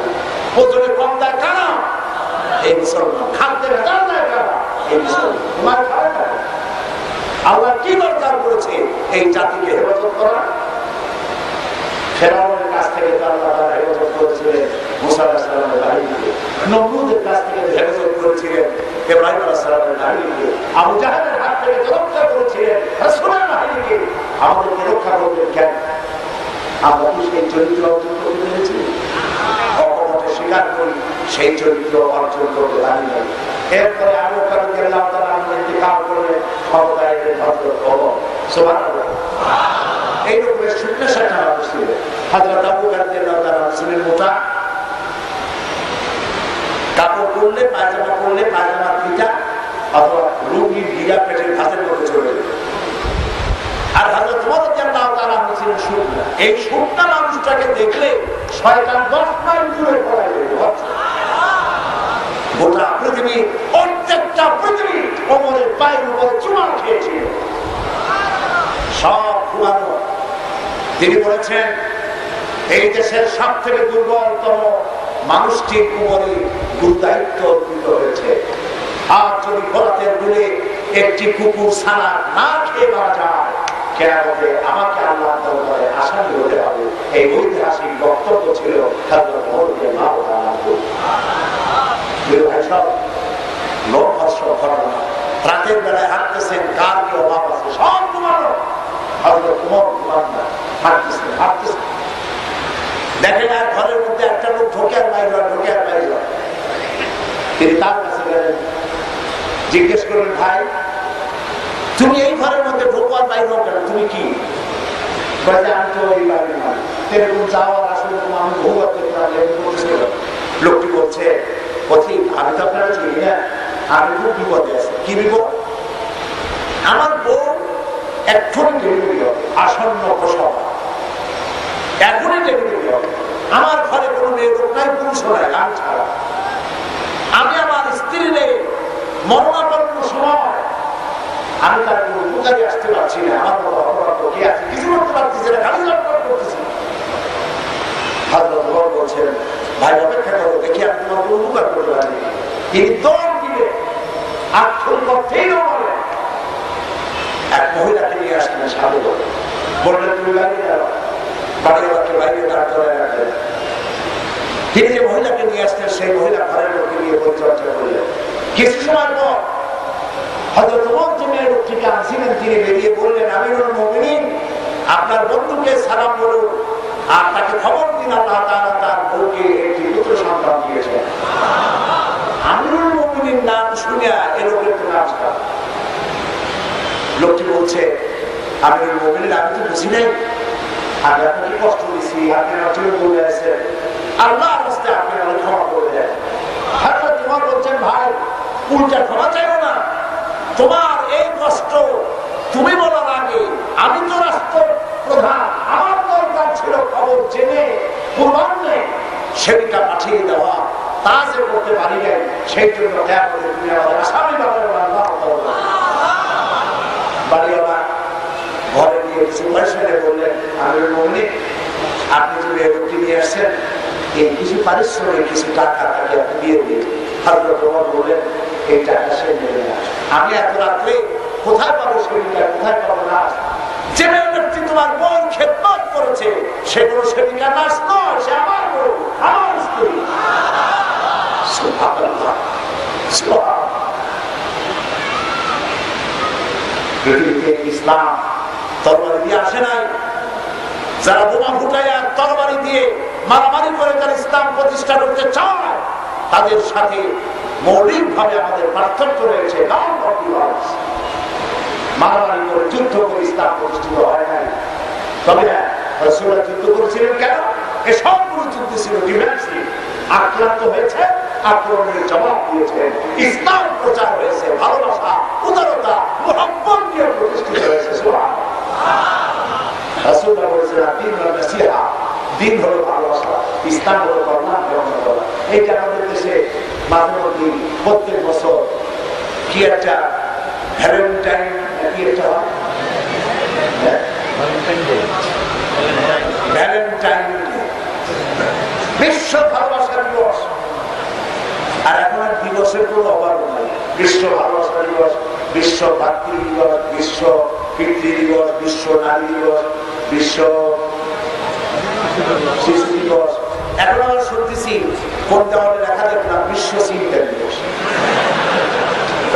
ওজনে কম দেয় কারা? এই মুসলমান। খাদ্যের ভেতর দেয় কারা? এই মুসলমান। তোমার খাওয়া কারা? আল্লাহ কি দরকার করেছে এই জাতিকে হেফাজত করা? ফেরাউনের কাছ থেকে আল্লাহ তাআলা হেফাজত করেছিলেন মুসা আলাইহিস সালামের বাহিনীকে, নমরুদের কাছ থেকে হেফাজত করেছিলেন ইব্রাহিম আলাইহিস সালামের বাহিনীকে, আবু জাহেলের হাত থেকে রক্ষা করেছিলেন রাসূলের বাহিনীকে। আমাদেরকে রক্ষা করবেন কেন? আমরা কি সেই চরিত্র অর্জন করতে পেরেছি? অকপটে স্বীকার করি সেই চরিত্র অর্জন করতে পারি নাই। এরপরে আবু বকর রাদিয়াল্লাহু তাআলা ইন্তেকাল করলেন, ক্ষমতায় এলেন হযরত ওমর। সুবহানাল্লাহ। এই রকমের 60টা মানুষ ছিল। হযরত আবু বকর রাদিয়াল্লাহু তাআলা ছিলেন মোটা, কাপড় পরলে পায়জামা পিটা অথবা রুগী ভিড়া পেটের ভাতের মধ্যে চলে যেত। আর হযরত ওমর রাদিয়াল্লাহু তাআলা ছিলেন শুকনা। এই শুকনা মানুষটাকে দেখলে শয়তান 10 মাইল দূরে পড়ে যেত। গোটা পৃথিবী, প্রত্যেকটা পৃথিবী ওমরের পায়ের উপরে চুমা খেয়েছিল, সব ঘুমানো। তিনি বলেছেন, এই দেশের সব থেকে দুর্বলতম মানুষটির উপরে গুরুদায়িত্ব অর্পিত হয়েছে। আর যদি বরাতের দিনে একটি কুকুর ছানা না খেয়ে মারা যায়, কিয়ামতে আমাকে আল্লাহর দরবারে আসামি হতে হবে। এই ঐতিহাসিক বক্তব্য ছিল হযরত ওমর রাদিয়াল্লাহু তাআলা। ভাই সব লোকভাষ্য ঘটনা, রাতের বেলায় হাঁটতেছেন, কার কি অভাব আছে, সব ঘুমানো। হযরত ওমর হাঁটতেছেন, দেখেন আর ঘরের মধ্যে একটা লোক ঢোকে আর বাইরে হয়। তিনি তার কাছে গেলেন, জিজ্ঞেস করলেন, ভাই তুমি এই ঘরের মধ্যে ঢোকো আর বাইরে হোক কেন, তুমি কি? আমি তো এই বাড়ির মালিক, এরকম যাওয়ার আসলে আমি বহুবার লোকটি বলছে পথিক, আমি তো আপনারা চিনি না, আমি খুব বিপদে আছি। কি বিপদ? আমার বউ এক্ষুনি ডেলিভারি হবে, আসন্ন প্রসব এখনই ডেলিভারি হবে। আমার ঘরে কোনো মেয়ে লোক নাই, পুরুষ নাই, আমি ছাড়া। আমি আমার স্ত্রীরে মরণাপন্ন সময় আমি তার কোনো উপকারী আসতে পারছি না, আমার মতো অপরাধ কে আছে, কিছু করতে পারতেছি না, খালি লটপট করতেছি। হযরত ওমর বলছেন, ভাই অপেক্ষা করো, দেখি আমি তোমার কোনো উপকার করতে পারি। তিনি দৌড় দিবে, আক্ষর করতেই হবে। এক মহিলাকে নিয়ে আসলেন সাধু, বললেন তুমি বাইরে যাও, বাড়িওয়ালাকে বাইরে দাঁড় করে রাখলেন। তিনি যে মহিলাকে নিয়ে আসতেন সেই মহিলা ঘরের লোককে নিয়ে পরিচর্যা করলেন। কিছু সময় পর হযরত ওমর যে মেয়ে লোকটিকে আনছিলেন তিনি বেরিয়ে বললেন, আমিরুল মুমিনিন, আপনার বন্ধুকে সালাম বলুন আর তাকে খবর দিন আল্লাহ তাআলা তার বউকে একটি পুত্র সন্তান দিয়েছেন। আমিরুল মুমিনিন নাম শুনিয়া এ লোকের তো নাম খারাপ। লোকটি বলছে, আমিরুল মুমিনিন, আমি তো বুঝি নাই, আমি আপনাকে কষ্ট দিচ্ছি, আপনি নতুন বলে আছেন, আল্লাহর রাস্তায় আপনি আমাকে ক্ষমা করে দেন। হযরত ওমর বলছেন, ভাই উল্টা ক্ষমা চাইও না, তোমার এই কষ্ট তুমি বলার আগে আমি তো রাষ্ট্র প্রধান, আমার দরকার ছিল খবর জেনে পূর্বাহ্নে সেবিকা পাঠিয়ে দেওয়া, তা যে করতে পারি নাই, সেই জন্য দয়া করে তুমি আমাদের আসামি বাড়িওয়ালা ঘরে নিয়ে কিছু পয়সা বললেন, আমিরুল মুমিনিন, আপনি যদি রুটি নিয়ে আসছেন, এই কিছু পারিশ্রমিক কিছু টাকা তাকে আপনি দিয়ে দিন। হযরত ওমর বললেন, এই টাকা সে নেবে না, আমি এত রাত্রে কোথায় পাবো সেবিকা, কোথায় পাবো না? যে ব্যক্তি তোমার বউ খেদমত করেছে সে কোনো সেবিকা নার্স নয়, সে আমার বউ, আমার স্ত্রী। সুবহানাল্লাহ, সুবহানাল্লাহ। পৃথিবীতে ইসলাম তরবারি দিয়ে আসে নাই। যারা বোমা ফুটাইয়া তরবারি দিয়ে মারামারি করে তার ইসলাম প্রতিষ্ঠা করতে চায়, তাদের সাথে মৌলিক ভাবে আমাদের পার্থক্য রয়েছে। মারামারি করে যুদ্ধ করে ইসলাম প্রতিষ্ঠিত হয় নাই। তবে হ্যাঁ, রাসূলুল্লাহ যুদ্ধ করেছিলেন কেন? এসবগুলো যুদ্ধ ছিল ডিফেন্সিভ। আক্রান্ত হয়েছে, আক্রমণের জবাব দিয়েছেন, ইসলাম প্রচার হয়েছে, ভালোবাসা, উদারতা, মুহাব্বত দিয়ে প্রতিষ্ঠিত হয়েছে। রাসূলুল্লাহ বলেছেন, দ্বীন হলো নসিহা, দ্বীন হলো ভালোবাসা, ইসলাম হলো কল্যাণ কামনা করা। এইটা আমাদের দেশে মাঝে মধ্যে প্রত্যেক বছর কি একটা ভ্যালেন্টাইন কি একটা হয়, ভ্যালেন্টাইন বিশ্ব ভালোবাসা দিবস। আর এখন আর দিবসের কোনো অভাব নাই। বিশ্ব ভালোবাসা দিবস, বিশ্ব ভাতৃ দিবস, বিশ্ব পিতৃ দিবস, বিশ্ব নারী দিবস, বিশ্ব শিশু দিবস। এখন আমরা শুনতেছি কোন দেওয়ালে লেখা দেখলাম বিশ্ব চিন্তা দিবস।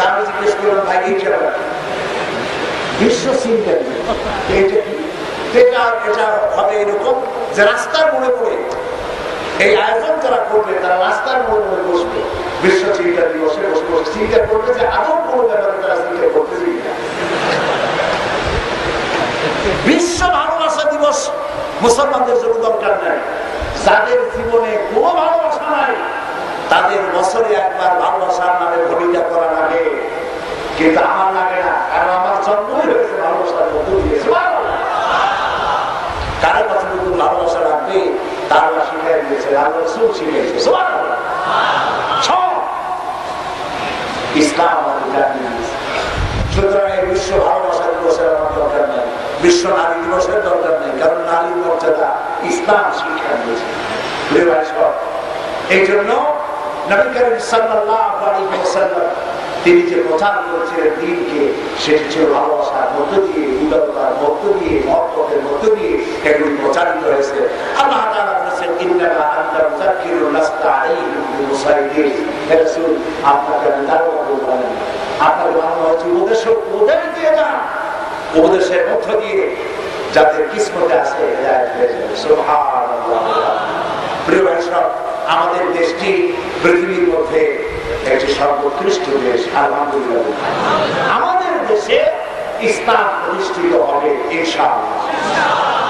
আমি জিজ্ঞেস করলাম, ভাই এই কেন বিশ্ব চিন্তা দিবস? এটা হবে এরকম যে রাস্তার মোড়ে মোড়ে এই আয়োজন যারা করবে তারা রাস্তার মোড়ে মোড়ে বসবে, বিশ্ব চিন্তা দিবসে বসে বসে চিন্তা করবে যে আদৌ কোনো ব্যাপারে তারা চিন্তা করতেছি কিনা। বিশ্ব ভালোবাসা দিবস মুসলমানদের জন্য দরকার নাই। যাদের জীবনে কোনো ভালোবাসা নাই তাদের বছরে একবার ভালোবাসার নামে ভূমিকা করা লাগে, কিন্তু আমার লাগে না, কারণ আমার জন্মই হয়েছে ভালোবাসার মধ্যে দিয়েছে। কারো কতটুকু ভালোবাসা রাখবে তার শিখাই দিয়েছে, আল্লাহ রাসূল শিখিয়েছে। ইসলাম আমাদের জানিয়ে দিয়েছে। সুতরাং এই বিশ্ব ভালোবাসা দিবসের আমার দরকার নেই, বিশ্ব নারী দিবসের দরকার নেই, কারণ নারীর মর্যাদা ইসলাম শিক্ষা দিয়েছে। এই জন্য নবী করিম সাল্লাল্লাহু আলাইহি ওয়াসাল্লাম তিনি যে প্রচার করেছিলেন দ্বীনকে, সেটি ছিল ভালোবাসার মধ্য দিয়ে, উদারতার মধ্য দিয়ে, মহব্বতের মধ্য দিয়ে এগুলি প্রচারিত হয়েছে। আল্লাহ তাআলা বলেছেন, ইন্নামা আনতা মুযাক্কিরুন লাস্তা আলাইহিম বিমুসাইতির। হে রাসূল, আপনাকে আমি দারোগা বলবো না, আপনাকে বানানো হয়েছে উপদেশক, উপদেশ দিয়ে যান, উপদেশের মধ্য দিয়ে যাদের কিসমতে আছে হেদায়েত হয়ে যাবে। সুবহানাল্লাহ। প্রিয় ভাইরা, আমাদের দেশটি পৃথিবীর মধ্যে একটি সর্বোৎকৃষ্ট দেশ, আলহামদুলিল্লাহ। আমাদের দেশে ইসলাম প্রতিষ্ঠিত হবে ইনশাআল্লাহ।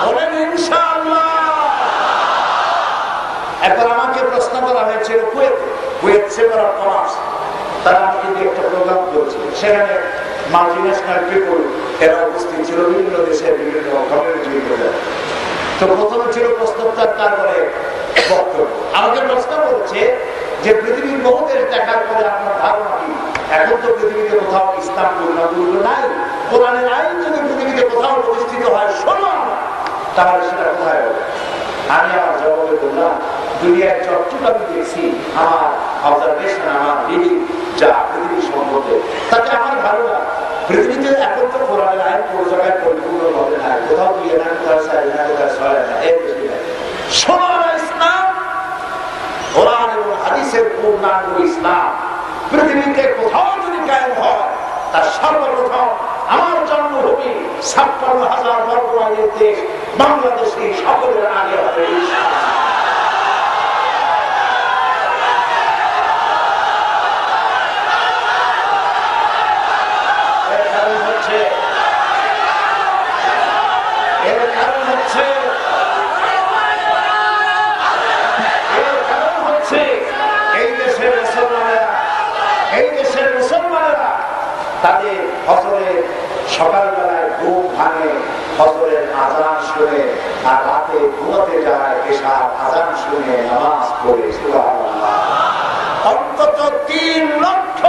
বলেন ইনশাআল্লাহ। একবার আমাকে প্রশ্ন করা হয়েছিল কুয়েত চেম্বার অফ কমার্স, তারা আমাকে দিয়ে একটা প্রোগ্রাম করেছিল, সেখানে মাল্টিন্যাশনাল পিপল এরা উপস্থিত ছিল, বিভিন্ন দেশের বিভিন্ন কমিউনিটি। তো প্রথমে ছিল প্রশ্নোত্তর, তারপরে বক্তব্য। আমাকে প্রশ্ন করেছে যে পৃথিবীর বহু দেশ দেখার পরে আপনার ধারণা কি? এখন তো পৃথিবীতে কোথাও ইসলাম পূর্ণাঙ্গ নাই, কোরআনের আইন যদি পৃথিবীতে কোথাও প্রতিষ্ঠিত হয় শোনো, তাহলে সেটা কোথায় হবে? আমি আমার জবাবে বললাম, দুনিয়ার যতটুকু আমি দেখছি, আমার অবজারভেশন, আমার রিডিং যা পৃথিবী সম্পর্কে, তাতে আমার ধারণা পৃথিবীতে এখন তো কোরআনের আইন কোনো জায়গায় পরিপূর্ণ হবে না, কোথাও দিয়ে না, কোথাও সাইড না, কোথাও সরায় না, এর বেশি নাই। শোনো ইসলাম, কোরআন এবং হাদিসের পূর্ণাঙ্গ ইসলাম পৃথিবীতে কোথাও যদি কায়েম হয়, তার সর্বপ্রথম আমার জন্মভূমি ৫৬,০০০ বর্গ মাইলের দেশ বাংলাদেশে সকলের আগে হবে। তাদের ফজরের সকালবেলায় ঘুম ভাঙে, ফজরের আজান শুনে, আর রাতে ঘুমাতে যায় এশার আজান শুনে, নামাজ পড়ে। সুবহানাল্লাহ। অন্তত ৩ লক্ষ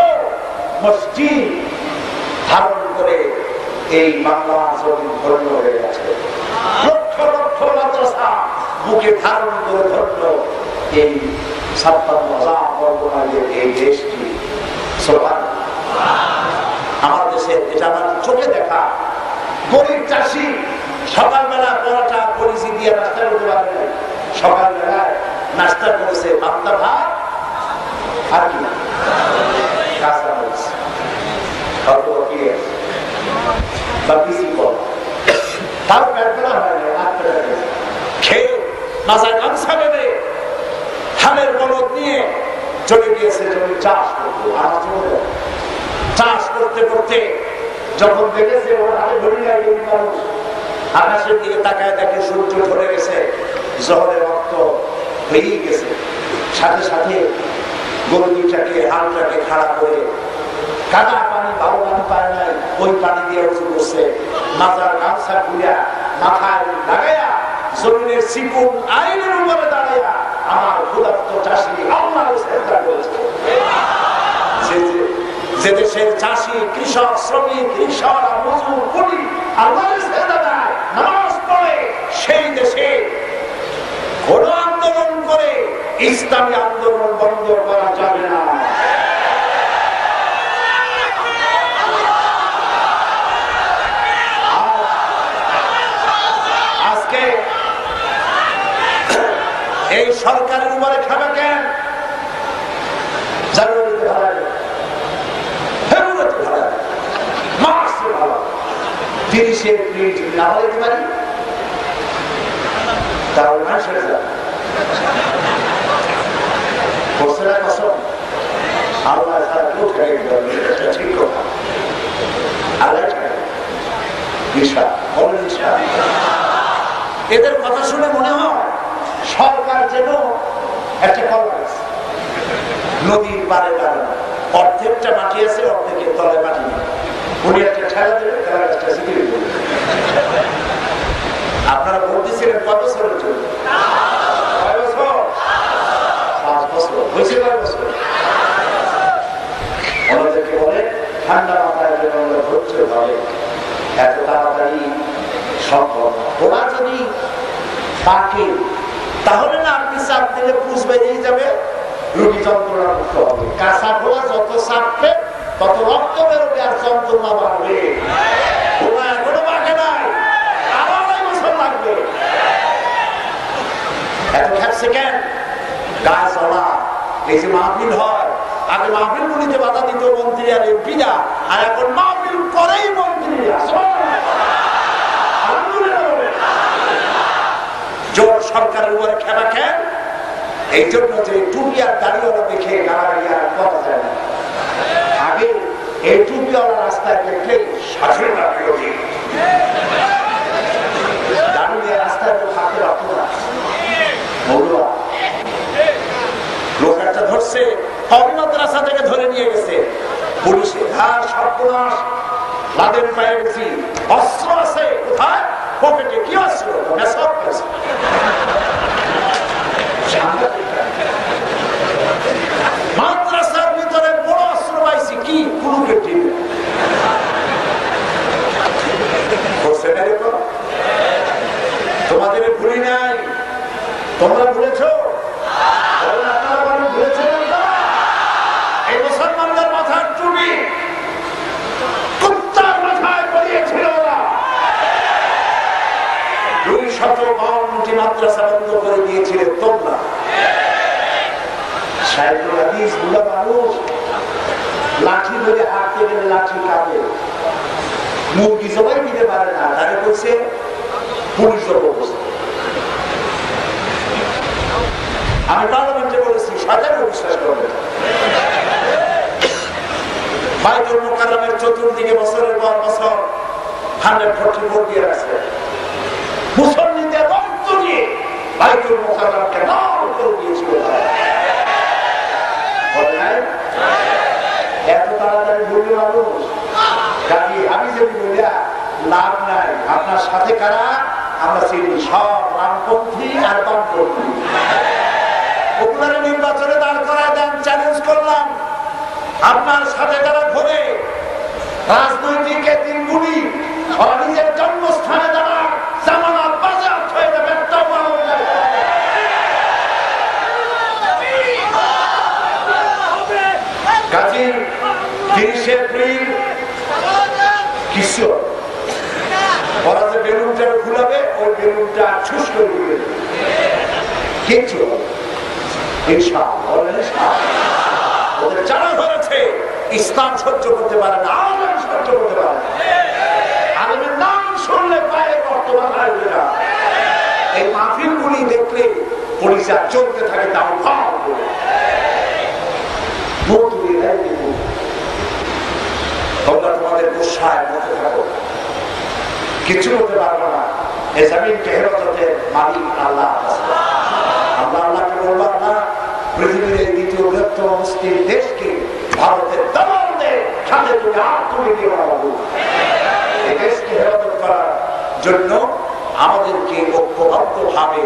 মসজিদ ধারণ করে এই বাংলা জমিন ধন্য হয়ে গেছে। লক্ষ লক্ষ মাদ্রাসা বুকে ধারণ করে ধন্য এই ৫৬,০০০ বর্গ মাইলের এই দেশটি। সুবহানাল্লাহ। আমার দেশে, এটা আমার চোখে দেখা, গরিব চাষি সকালবেলা পরোটা পরিচি দিয়ে নাস্তা করতে পারে না, সকালবেলায় নাস্তা করেছে ভাতটা ভাত আর কি না কাঁচা মরিচ বা পিসি কল, তার পেট বেলা হয় না, হাত পেটা গেছে খেয়ে মাথায় গামছা বেঁধে হালের বলদ নিয়ে চলে গিয়েছে জমি চাষ করতে। আমার জন্য চাষ করতে করতে যখন দেখেছে ওর হাতে ধরে যায় মানুষ, আকাশের দিকে তাকায় দেখে সূর্য ধরে গেছে, জহরের রক্ত হয়েই গেছে। সাথে সাথে গরু দুইটাকে হালটাকে খাড়া করে কাদা পানি, ভালো পানি পায় নাই, ওই পানি দিয়ে উঁচু করছে, মাথার গামছা খুলিয়া মাথায় লাগাইয়া জমিনের চিকুন আইনের উপরে দাঁড়াইয়া আমার ক্ষুধার্ত চাষি আল্লাহর চেষ্টা করেছে। যে দেশের চাষি, কৃষক, শ্রমিক, রিকশা, মজুর, কুলি আল্লাহর চেষ্টা দেয়, নামাজ পড়ে, সেই দেশে কোন আন্দোলন করে ইসলামী আন্দোলন বন্ধ করা যাবে না। আজকে এই সরকারের উপরে খাবে কেন? জানুয়ারিতে ভাড়া, ফেব্রুয়ারিতে ভাড়া, মার্চে ভাড়া, ৩০ এপ্রিল না হলে দিতে পারি, তাহলে মানুষের বসে না কসম আল্লাহ ছাড়া কেউ ঠেকে দিতে ঠিক কথা। আল্লাহ এদের কথা শুনে মনে হয় সরকার যেন একটা কলেজ নদীর পারে দাঁড়ানো, অর্ধেকটা মাটি আছে, অর্ধেকের তলে মাটি নেই, উনি একটা ঠেলা দেবে, তারা একটা সিকিউরিটি দেবে। আপনারা বলতেছিলেন কত বছরের জন্য? 5 বছর, 5 বছর হয়েছে, 5 বছর। ওনাদেরকে বলে ঠান্ডা মাথায় ধৈর্য ধরে, এত তাড়াতাড়ি সম্ভব। ওরা যদি পাকে তাহলে না আপনি চাপ দিলে পুষ বেরিয়ে যাবে, রোগী যন্ত্রণা মুক্ত হবে। কাঁচা খোলা যত চাপবে তত রক্ত বেরোবে আর যন্ত্রণা বাড়বে। ওরা এখনো বাঁকে নাই, আরো 2 বছর লাগবে। এত খেপছে কেন? গায়ে চলা, এই যে মাহফিল হয়, আগে মাহফিল গুলিতে বাধা দিত মন্ত্রী আর এমপিরা, আর এখন মাহফিল করেই মন্ত্রীরা। জোর সরকারের উপরে খেলা খেন, এই জন্য যে টুপিয়ার দাঁড়িয়ে দেখে গাড়ি আর করা যায় না। আগে এই টুপিওয়ালা রাস্তায় দেখলে দাঁড়িয়ে হাতে রাখতো না। লোক একটা ধরছে, মাদ্রাসা থেকে ধরে নিয়ে গেছে পুলিশে। হ্যাঁ, সর্বনাশ, লাদেন পায়ে গেছি, অস্ত্র আছে কোথায়? পকেটে। কি অস্ত্র? মাদ্রাসার ভিতরে বড় অস্ত্র পাইছি। কি? কুলুকে ঠিক তোমাদের ভুলি নাই, তোমরা ভুলেছ? এই মুসলমানদের মাথার টুপি কুত্তার মাথায় পড়িয়েছিল ওরা। 252টি মাদ্রাসা বন্ধ করে দিয়েছিলে তোমরা। সাইকুল হাদিস বুড়া মানুষ, লাঠি ধরে হাঁটতে গেলে লাঠি কাঁপে, মুরগি সবাই দিতে পারে না, তারা বলছে পুলিশ অবস্থা। আমি পার্লামেন্টে বলেছি, সরকারও বিশ্বাস করবে। বাইতুল মুকাররমের চতুর্দিকে বছরের পর বছর 144 দিয়ে রাখছে। মুসলমানদের রক্ত দিয়ে বাইতুল মুকাররমকে লাল করে দিয়েছিল। এত তাড়াতাড়ি ভুলবে মানুষ? গাড়ি আমি যদি বলিয়া লাভ নাই। আপনার সাথে কারা? আমরা চিনি সব রামপন্থী আর বামপন্থী। আপনারা নির্বাচনে দাঁড় করায় দেন, চ্যালেঞ্জ করলাম। আপনার সাথে যারা ঘোরে রাজনৈতিক দিনগুলি নিজের জন্মস্থানে যারা জামানত বাজেয়াপ্ত হয়ে যাবে, কাজী 30 এপ্রিল কিছু ওরা যে বেলুনটা খুলাবে, ওই বেলুনটা ছুস করে দিবে। কিছু ওদের জানা ধরেছে ইসলাম সহ্য করতে পারে না, আলেম সহ্য করতে পারে না। আলেমের নাম শুনলে পায়ে বর্তমান আসবে না। এই মাহফিলগুলি দেখলে পুলিশ আর চলতে থাকে, তাও ভাব করে তোমরা তোমাদের গুসায় মধ্যে থাকো, কিছু করতে পারবো না। এই জমিনকে হেফাজতের মালিক আল্লাহ। আমরা আল্লাহকে বললাম না, পৃথিবীর এই দ্বিতীয় বৃহত্তম মুসলিম দেশকে ভারতের দমনদের সাথে তুমি আর তুলে দিয়ে বানাবো। এই দেশকে হেফাজত করার জন্য আমাদেরকে ঐক্যবদ্ধ ভাবে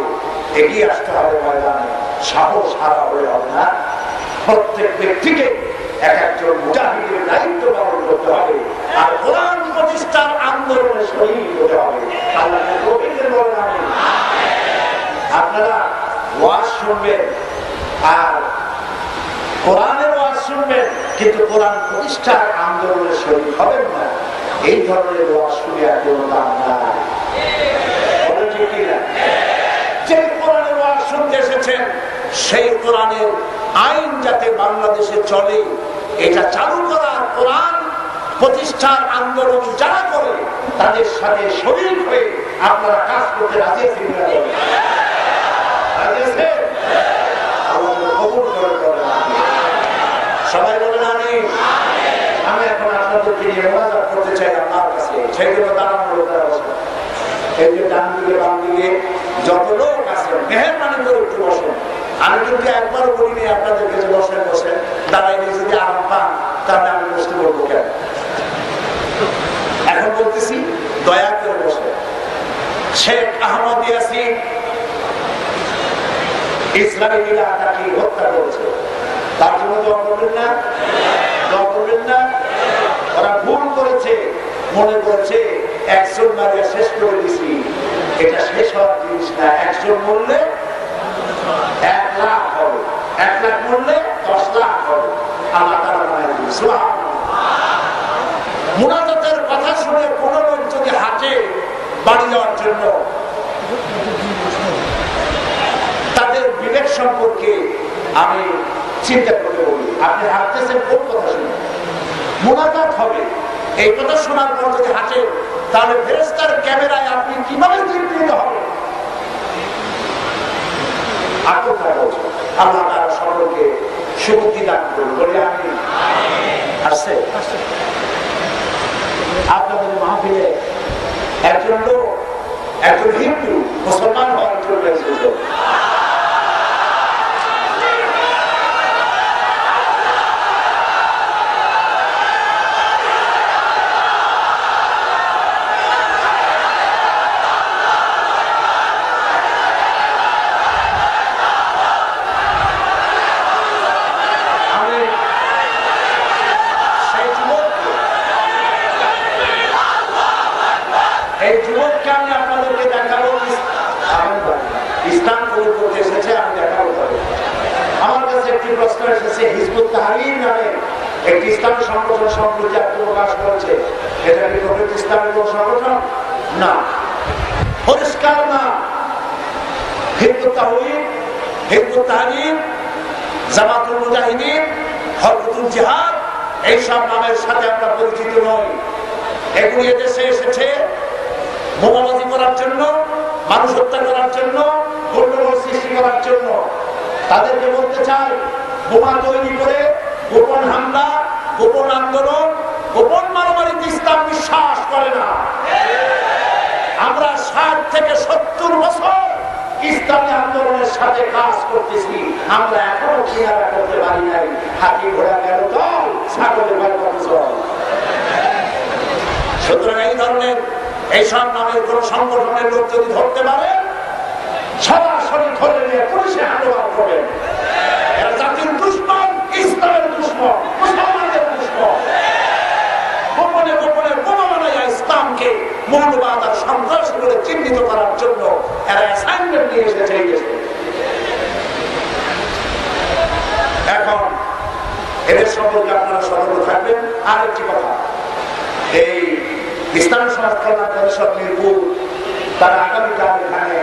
এগিয়ে আসতে হবে ময়দানে। সাহস হারা হয়ে হবে না। প্রত্যেক ব্যক্তিকে এক একজন মুজাহিদের দায়িত্ব পালন করতে হবে, আর কোরআন প্রতিষ্ঠার আন্দোলনে শহীদ হতে হবে। আপনারা ওয়াজ শুনবেন আর কোরআনের ওয়াজ শুনবেন, কিন্তু কোরআন প্রতিষ্ঠার আন্দোলনে শহীদ হবেন না। এই ধরনের ওয়াজ শুনে আর কোনো দাম নাই। যে কোরআনের ওয়াজ শুনতে এসেছেন, সেই কোরআনের আইন যাতে বাংলাদেশে চলে, এটা চালু করা, কোরআন প্রতিষ্ঠার আন্দোলন যারা করে তাদের সাথে শরীক হয়ে আপনারা কাজ করতে রাজি আছেন? সবাই বলেন আমিন। আমি এখন আপনাদেরকে নিয়ে মোনাজাত করতে চাই আপনার কাছে। সেই জন্য দাঁড়ানো লোকেরা বসে, এই যে ডান দিকে বাম দিকে যত লোক আছে, মেহরবানি করে একটু বসেন। আমি কিন্তু একবারও বলিনি আপনাদের কাছে বসেন বসেন, দাঁড়াইলে যদি আরাম পান তাহলে আমি বসতে বলবো কেন? এখন বলতেছি দয়া করে বসে। শেখ আহমদ ইয়াসিন ইসরায়েলিরা তাকে হত্যা করেছে, তার জন্য দোয়া করবেন না? দোয়া করবেন না? ওরা ভুল করেছে, মনে করেছে একজন মারিয়া শেষ করে দিছি। এটা শেষ হওয়ার জিনিস না। একজন মরলে 1 লাখ হবে, 1 লাখ মরলে 10 লাখ হবে। আল্লাহ তাআলা মুনাজাতের কথা শুনে কোন লোক যদি হাঁটে বাড়ি যাওয়ার জন্য, তাদের বিবেক সম্পর্কে আমি চিন্তা করে বলি। আপনি হাঁটতেছেন কোন কথা শুনে? মুনাজাত হবে, এই কথা শোনার পর যদি হাঁটে, তাহলে ফেরেশতার ক্যামেরায় আপনি কিভাবে চিহ্নিত হবেন? আল্লাহ তাআলা সকলকে সুবুদ্ধি দান করুন, বলে আমি আসছে। আপনাদের মাহফিলে একজন লোক একজন হিন্দু মুসলমান হওয়ার জন্য এসেছে। এই যুবককে আমি আপনাদেরকে দেখাবো, ইসলাম কবুল করতে এসেছে, আমি দেখাবো। আমার কাছে একটি প্রশ্ন এসেছে, হিজবুত তাহরীর নামে একটি ইসলামী সংগঠন সম্প্রতি আত্মপ্রকাশ করেছে, এটা কি প্রকৃত ইসলামের কোন সংগঠন? না, পরিষ্কার না। হিজবুত তাওহীদ, হিজবুত তাহরীর, জামাতুল মুজাহিদিন, হরকতুল জিহাদ, এইসব নামের সাথে আমরা পরিচিত নই। এগুলি এদেশে এসেছে বোমাবাজি করার জন্য, মানুষ হত্যা করার জন্য, গন্ডগোল সৃষ্টি করার জন্য। তাদেরকে বলতে চাই, বোমা তৈরি করে গোপন হামলা, গোপন আন্দোলন, গোপন মারামারিতে ইসলাম বিশ্বাস করে না। আমরা 60 থেকে 70 বছর ইসলামী আন্দোলনের সাথে কাজ করতেছি, আমরা এখনো কিনারা করতে পারি নাই। হাতি ঘোড়া গেল দল, ছাগলের ভাই কত চল। সুতরাং এই ধরনের এইসব নামের কোন সংগঠনের লোক যদি ধরতে পারে, সরাসরি ধরে নিয়ে পুলিশে হামলা করবেন। এরা জাতির দুশমন, ইসলামের দুশমন, মুসলমানদের দুশমন। গোপনে গোপনে বোমা বানাইয়া ইসলামকে মৌলবাদ আর সন্ত্রাস বলে চিহ্নিত করার জন্য এরা অ্যাসাইনমেন্ট নিয়ে এসেছে এই দেশে। এখন এদের সম্পর্কে আপনারা সতর্ক থাকবেন। আর একটি কথা, এই ইসলামী সমাজ কল্যাণ পরিষদ মিরপুর, তারা আগামীকাল এখানে,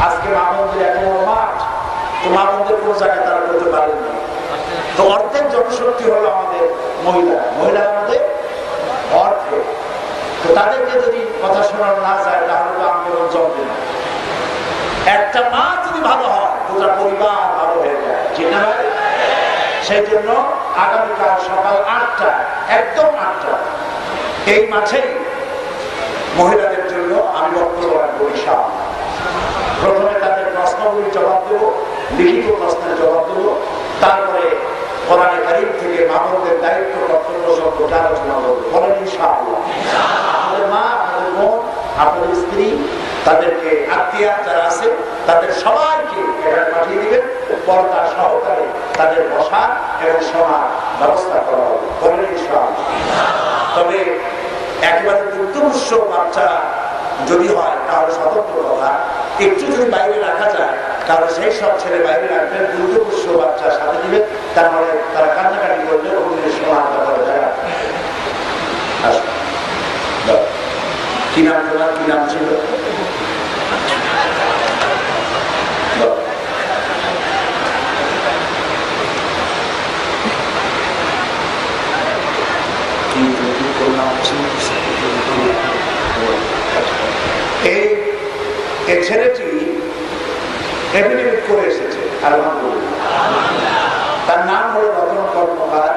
আজকে মাহমুদের এত বড় মাঠ, তো মাহমুদের কোন জায়গায় তারা করতে পারেননি। তো অর্ধেক জনশক্তি হলো আমাদের মহিলা আমাদের অর্ধেক। তো তাদেরকে যদি কথা শোনানো না যায়, তাহলে তো আন্দোলন চলবে না। একটা মা যদি ভালো হয়, গোটা পরিবার ভালো হয়ে যায়, ঠিক না ভাই? সেই জন্য আগামীকাল সকাল 8টায়, একদম 8টা, এই মাঠেই মহিলাদের জন্য আমি বক্তব্য রাখবো ইনশাআল্লাহ। প্রথমে তাদের প্রশ্নগুলি জবাব দেবো, লিখিত প্রশ্নের জবাব দেবো, তারপরে কোরআনে কারীম থেকে মাহমুদের দায়িত্ব কর্তব্য সম্পর্কে আলোচনা করবো। বলেন ইনশাআল্লাহ। আমাদের মা, আমাদের বোন, আপনাদের স্ত্রী, তাদেরকে আত্মীয় যারা আছে, তাদের সবাইকে এখানে পাঠিয়ে দিবেন। পর্দা সহকারে তাদের বসা এবং শোনার ব্যবস্থা করা হবে। বলেন ইনশাআল্লাহ। তবে একেবারে দুর্দুষ বাচ্চা যদি হয়, তাহলে সতর্ক কথা, একটু যদি বাইরে রাখা যায়, তাহলে সেই সব ছেলে বাইরে রাখবেন, দুর্দুষ বাচ্চার সাথে দিবেন, তার মানে তারা কান্নাকাটি করলে অন্যের শোনার ব্যাপারে যায়। কি নাম তোমার, কি নাম ছিল? এই ছেলেটি এফিডেভিট করে এসেছে, আলহামদুলিল্লাহ। তার নাম হলো রতন কর্মকার,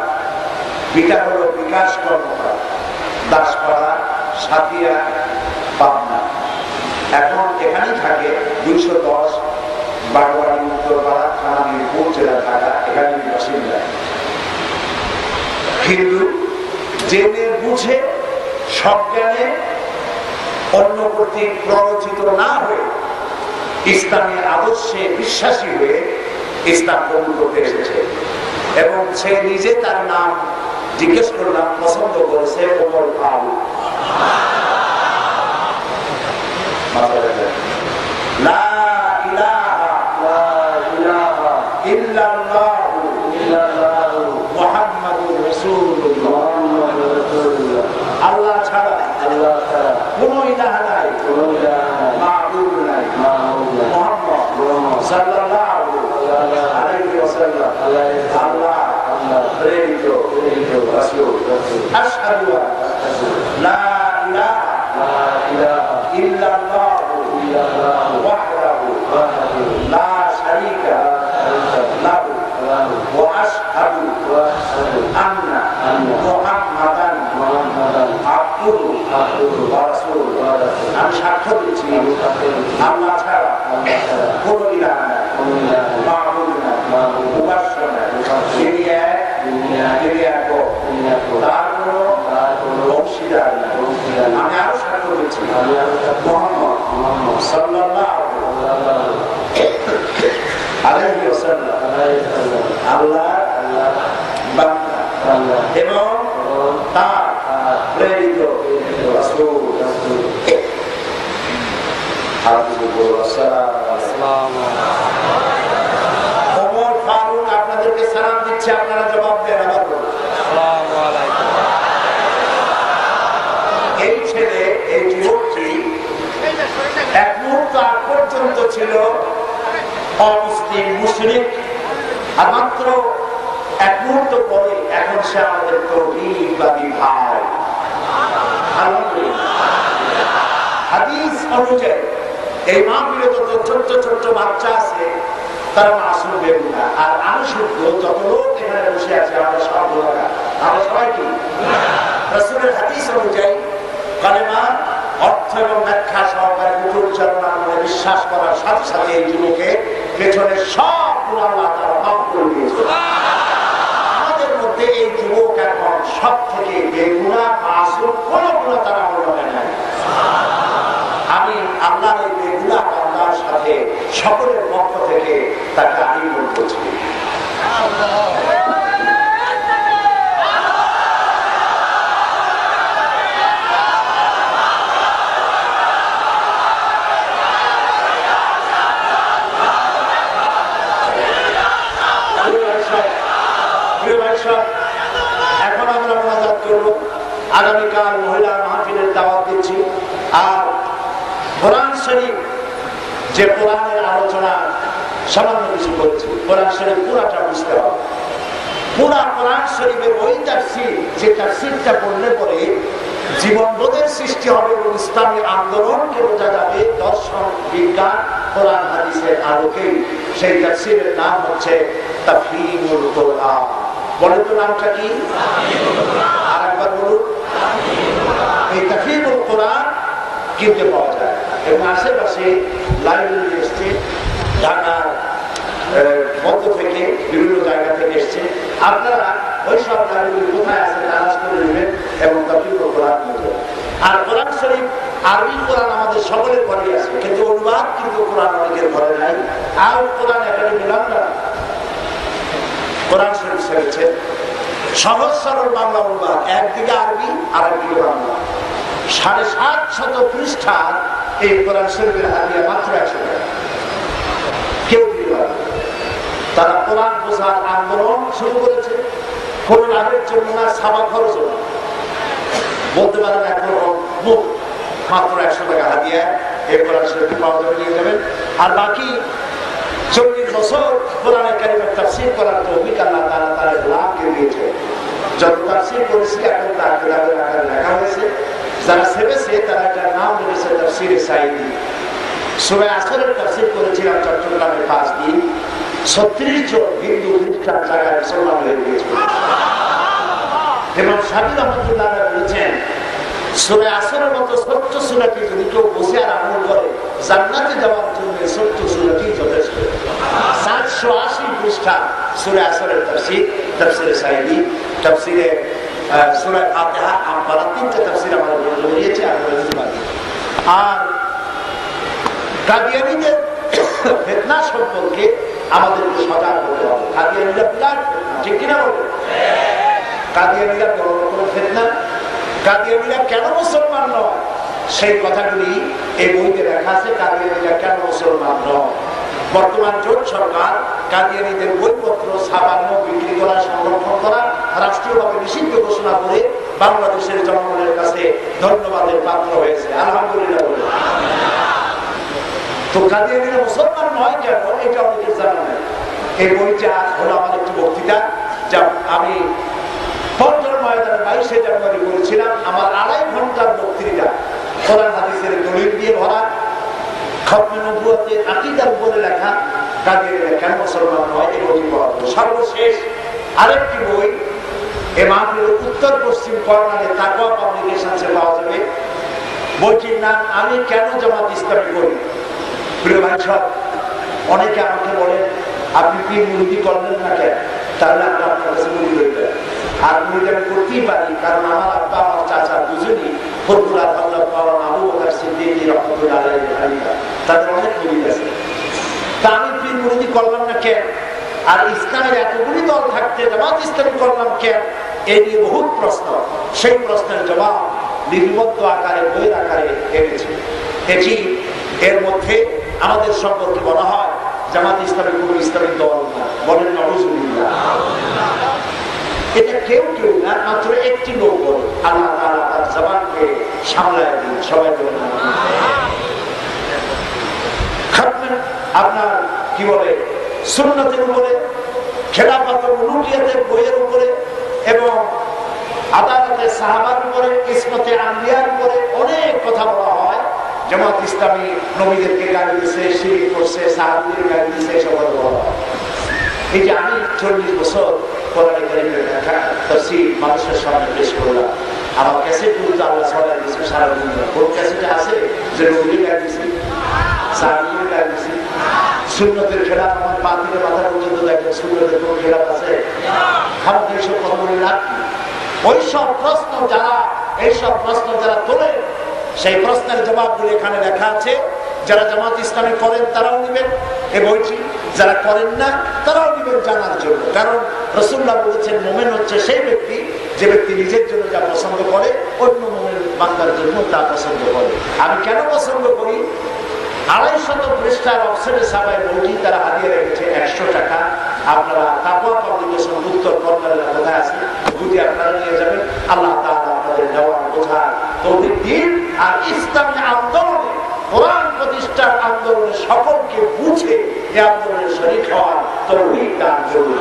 পিতা হলো বিকাশ কর্মকার, দাসপাড়া, সাতিয়া, পাবনা। এখন এখানেই থাকে, 210 বাগবাড়ি, উত্তরপাড়া, থানা মিরপুর, জেলা ঢাকা, এখানে বাসিন্দা। হিন্দু, জেনে বুঝে সজ্ঞানে অন্য কর্তৃক প্ররোচিত না হয়ে ইসলামী আদর্শে বিশ্বাসী হয়ে ইসলাম কবুল করতে এসেছে। এবং সে নিজে তার নাম জিজ্ঞেস করলাম, পছন্দ করেছে ওমর ফারুক। লা ইলাহা ইল্লাল্লাহু মুহাম্মাদুর রাসূলুল্লাহ। আল্লাহ ছাড়া কোন ইলাহা নাই, মাবুদ নাই, মুহাম্মদ সাল্লাল্লাহু আলাইহি ওয়াসাল্লাম আল্লাহ প্রেরিত রাসূল। আশহাদু লা ইলাহা ইল্লাল্লাহু ওয়াহদাহু লা শারীকা লাহু ওয়া আশহাদু আন্না মুহাম্মাদান আমি সাক্ষ্য দিচ্ছি আল্লাহ ছাড়া কোনো ইলাহ নাই, মাবুদ নাই, উপাস্য নাই, তিনি এক, তিনি একক, তার কোনো অংশীদার নাই। আমি আরো সাক্ষ্য দিচ্ছি মুহাম্মদ সাল্লাল্লাহু আলাইহি ওয়াসাল্লাম আল্লাহর বান্দা এবং তার প্রেরিত রাসূল। ওমর ফারুক আপনাদেরকে সালাম দিচ্ছে, আপনারা জবাব দেন। আবার এই ছেলে, এই যুবকটি এক মুহূর্ত আগ পর্যন্ত ছিল অমুসলিম, মুশরিক, আর মাত্র এক মুহূর্ত পরে এখন সে আমাদের তাওহীদবাদী ভাই। হাদিস অনুযায়ী এই মাহফিলে যত ছোট্ট ছোট্ট বাচ্চা আছে তারা মাসুম বেগুনা, আর আমি শুদ্ধ যত লোক এখানে বসে আছে আমরা সব গুনাহগার। আমরা সবাই কি রাসূলের হাদিস অনুযায়ী কালেমা অর্থ এবং ব্যাখ্যা সহকারে উচ্চারণ করে বিশ্বাস করার সাথে সাথে এই যুবকের পেছনে সব গুনাহ আল্লাহ তাআলা মাফ করে দিয়েছে। আমাদের মধ্যে এই যুবক এখন সব থেকে বেগুনা, মাসুম, কোনো গুনাহ তারা আমল করে নাই। আমি আল্লাহর এই বেগুনা বান্দার সাথে সকলের পক্ষ থেকে তাকে আলিঙ্গন করছি। এখন আমরা মোনাজাত করব। আগামীকাল মহিলা মাহফিলের দাওয়াত দিচ্ছি। আর কোরআন শরীফ, যে কোরআনের আলোচনা সামান্য কিছু করেছি, কোরআন শরীফ পুরাটা বুঝতে হবে। পুরা কোরআন শরীফের ওই তাফসীর, যে তাফসীরটা পড়লে পরে জীবনবোধের সৃষ্টি হবে এবং ইসলামী আন্দোলনকে বোঝা যাবে দর্শন, বিজ্ঞান, কোরআন হাদিসের আলোকে। সেই তাফসীরের নাম হচ্ছে তাফহিমুল কোরআন। বলেন তো নামটা কি? আর একবার বলুন। এই তাফহিমুল কোরআন কিনতে পাওয়া যায় এবং আশেপাশে লাইব্রেরি এসছে, ঢাকার মধ্য থেকে বিভিন্ন জায়গা থেকে এসছে। আপনারা ওই সব লাইব্রেরি কোথায় আছে তালাশ করে নেবেন এবং তাফহিমুল কোরআন নেবেন। আর কোরআন শরীফ, আরবি কোরআন আমাদের সকলের ঘরে আছে, কিন্তু অনুবাদ কিন্তু কোরআন অনেকের ঘরে নাই। আর কোরআন একাডেমি আমরা কোরআন শরীফ ছেড়েছে সহজ সরল বাংলা অনুবাদ, একদিকে আরবি আর একদিকে বাংলা। 750 পৃষ্ঠার এই কোরআন শরীফের হাদিয়া মাত্র 100 টাকা। কেউ দিতে পারে। তারা কোরআন বোঝার আন্দোলন শুরু করেছে, কোন লাভের জন্য না, সাবা খরচ বলতে পারেন। এখন মুখ মাত্র 100 টাকা হাদিয়া এই কোরআন শরীফ পাওয়া যাবে, নিয়ে যাবেন। আর বাকি 40 বছর কোরআনে কারিমের তাফসীর করার তৌফিক আল্লাহ তাআলা তার গোলামকে দিয়েছে। যত তাফসীর করেছি এখন তা কিতাবের আকারে লেখা হয়েছে। যারা সেবেছে তারা এটার নাম রেখেছে তাফসীরে সাঈদী। সূরা আসরের তাফসীর করেছিলাম চট্টগ্রামের 5 দিন। 36 জন হিন্দু খ্রিস্টান জায়গায় মুসলমান হয়ে গিয়েছিল। এবং শাফিঈ রাহমাতুল্লাহ বলেছেন সূরা আসরের মতো ছোট্ট সূরাটি যদি কেউ বসে আর আমল করে জান্নাতে যাওয়ার জন্য ছোট্ট সূরাটি যথেষ্ট। 780 পৃষ্ঠা সূরা আসরের তাফসীর, তাফসীরে সাঈদী, তাফসীরে সূরা ফাতিহা, আমপারা, 3টা তাফসীর আমরা বলে দিয়েছি। আর কাদিয়ানীদের ফিতনা সম্পর্কে আমাদেরকে সজাগ হতে হবে। কাদিয়ানীরা বিরাট, ঠিক কিনা বলবেন? কাদিয়ানীরা বড় কোনো ফিতনা। কাদিয়ানীরা কেন মুসলমান নয় সেই কথাগুলি এই বইতে লেখা আছে। কাদিয়ানীরা কেন মুসলমান নয়? বর্তমান জোট সরকার কাদিয়ানীদের বইপত্র ছাপানো, বিক্রি করা, সংরক্ষণ করা রাষ্ট্রীয়ভাবে নিষিদ্ধ ঘোষণা করে বাংলাদেশের জনগণের কাছে ধন্যবাদের পাত্র হয়েছে। আলহামদুলিল্লাহ। তো কাদিয়ানীরা মুসলমান নয় কেন এটা অনেকের জানা নাই। এই বইটা হলো আমার একটি বক্তৃতা, যা আমি পল্টন ময়দানে 22শে জানুয়ারি করেছিলাম। আমার 2.5 ঘন্টার বক্তৃতা কোরআন হাদিসের দলিল দিয়ে ভরা, খতমে নবুয়তের আকীদার উপরে লেখা। কাদিয়ানীরা কেন মুসলমান নয় এই বই পাওয়া। সর্বশেষ আরেকটি বই এই মাহফিলের উত্তর পশ্চিম কর্নারে তাকওয়া পাবলিকেশনসে পাওয়া যাবে। বইটির নাম আমি কেন জামাত ইসলামী করি। প্রিয় ভাই সব, অনেকে আমাকে বলেন আপনি কি মুরিদি করলেন না কেন, তাহলে আমরা আপনার কাছে মুরিদ হয়ে যায়। আর মুরিদ আমি করতেই পারি, কারণ আমার আব্বা আমার চাচা দুজনই ফরফুরা হযরত মাওলানা আবু বকর সিদ্দিক রাহমাতুল্লাহ আলাইহি, তাদের অনেক মুরিদ আছে। তা আমি পীর মুরিদি করলাম না কেন, আর ইসলামের এতগুলি দল থাকতে জামাত ইসলামী করলাম কেন, এই নিয়ে বহুত প্রশ্ন। সেই প্রশ্নের জবাব লিপিবদ্ধ আকারে বইয়ের আকারে এনেছে। এটি এর মধ্যে আমাদের সম্পর্কে বলা হয় জামাত ইসলামী কোন ইসলামী দল না, বলেন নাউজুবিল্লাহ। এটা কেউ কেউ না, মাত্র একটি লোক বলে। আল্লাহ তাআলা তার জবানকে সামলায় দিন, সবাই বলেন আপনার কি বলে সুন্নতের উপরে, খেলাফত ও মুলুকিয়াতের বইয়ের উপরে এবং আদালতে সাহাবার উপরে, কিসমতে আম্বিয়ার উপরে অনেক কথা বলা হয়। জামাত ইসলামী নবীদেরকে গালি দিয়েছে, শিরক করছে, সাহাবীদের গালি দিয়েছে, এসব কথা বলা হয়। এই যে আমি 40 বছর কোরআন কারীমের লেখা তাফসীর মানুষের সামনে পেশ করলাম, আমার ক্যাসেটগুলো তো আল্লাহ ছড়াই দিয়েছে সারা দুনিয়া। কোন ক্যাসেটে আছে যে নবীদের গালি দিয়েছে, সাহাবীদের গালি দিয়েছে? সুন্নতের খেলাফ আমার পা থেকে মাথা পর্যন্ত দেখেন, সুন্নতের কোন খেলাফ আছে? আমাকে এইসব কথা বলে লাভ কি? ওইসব প্রশ্ন যারা, এইসব প্রশ্ন যারা তোলে, সেই প্রশ্নের জবাবগুলো এখানে লেখা আছে। যারা জামাত ইসলামী করেন তারাও নিবেন এই বইটি, যারা করেন না তারাও নিবেন জানার জন্য। কারণ রাসূলুল্লাহ বলেছেন মুমিন হচ্ছে সেই ব্যক্তি যে ব্যক্তি নিজের জন্য যা পছন্দ করে অন্য মুমিন বান্দার জন্য তা পছন্দ করে। আমি কেন পছন্দ করি? 250 পৃষ্ঠার অফসেটে সাবাই বইটি তারা হারিয়ে রেখেছে 100 টাকা। আপনারা তাকওয়া পাবলিকেশন উত্তর কর্নারের কোথায় আছে বুঝে আপনারা নিয়ে যাবেন। আল্লাহ তাআলা আপনাদের নেওয়ার বোঝার তৌফিক দিন। আর ইসলামী আন্দোলনে, কোরআন প্রতিষ্ঠার আন্দোলনে সকলকে বুঝে এই আন্দোলনের শরীক হওয়ার তৌফিক দান করুন।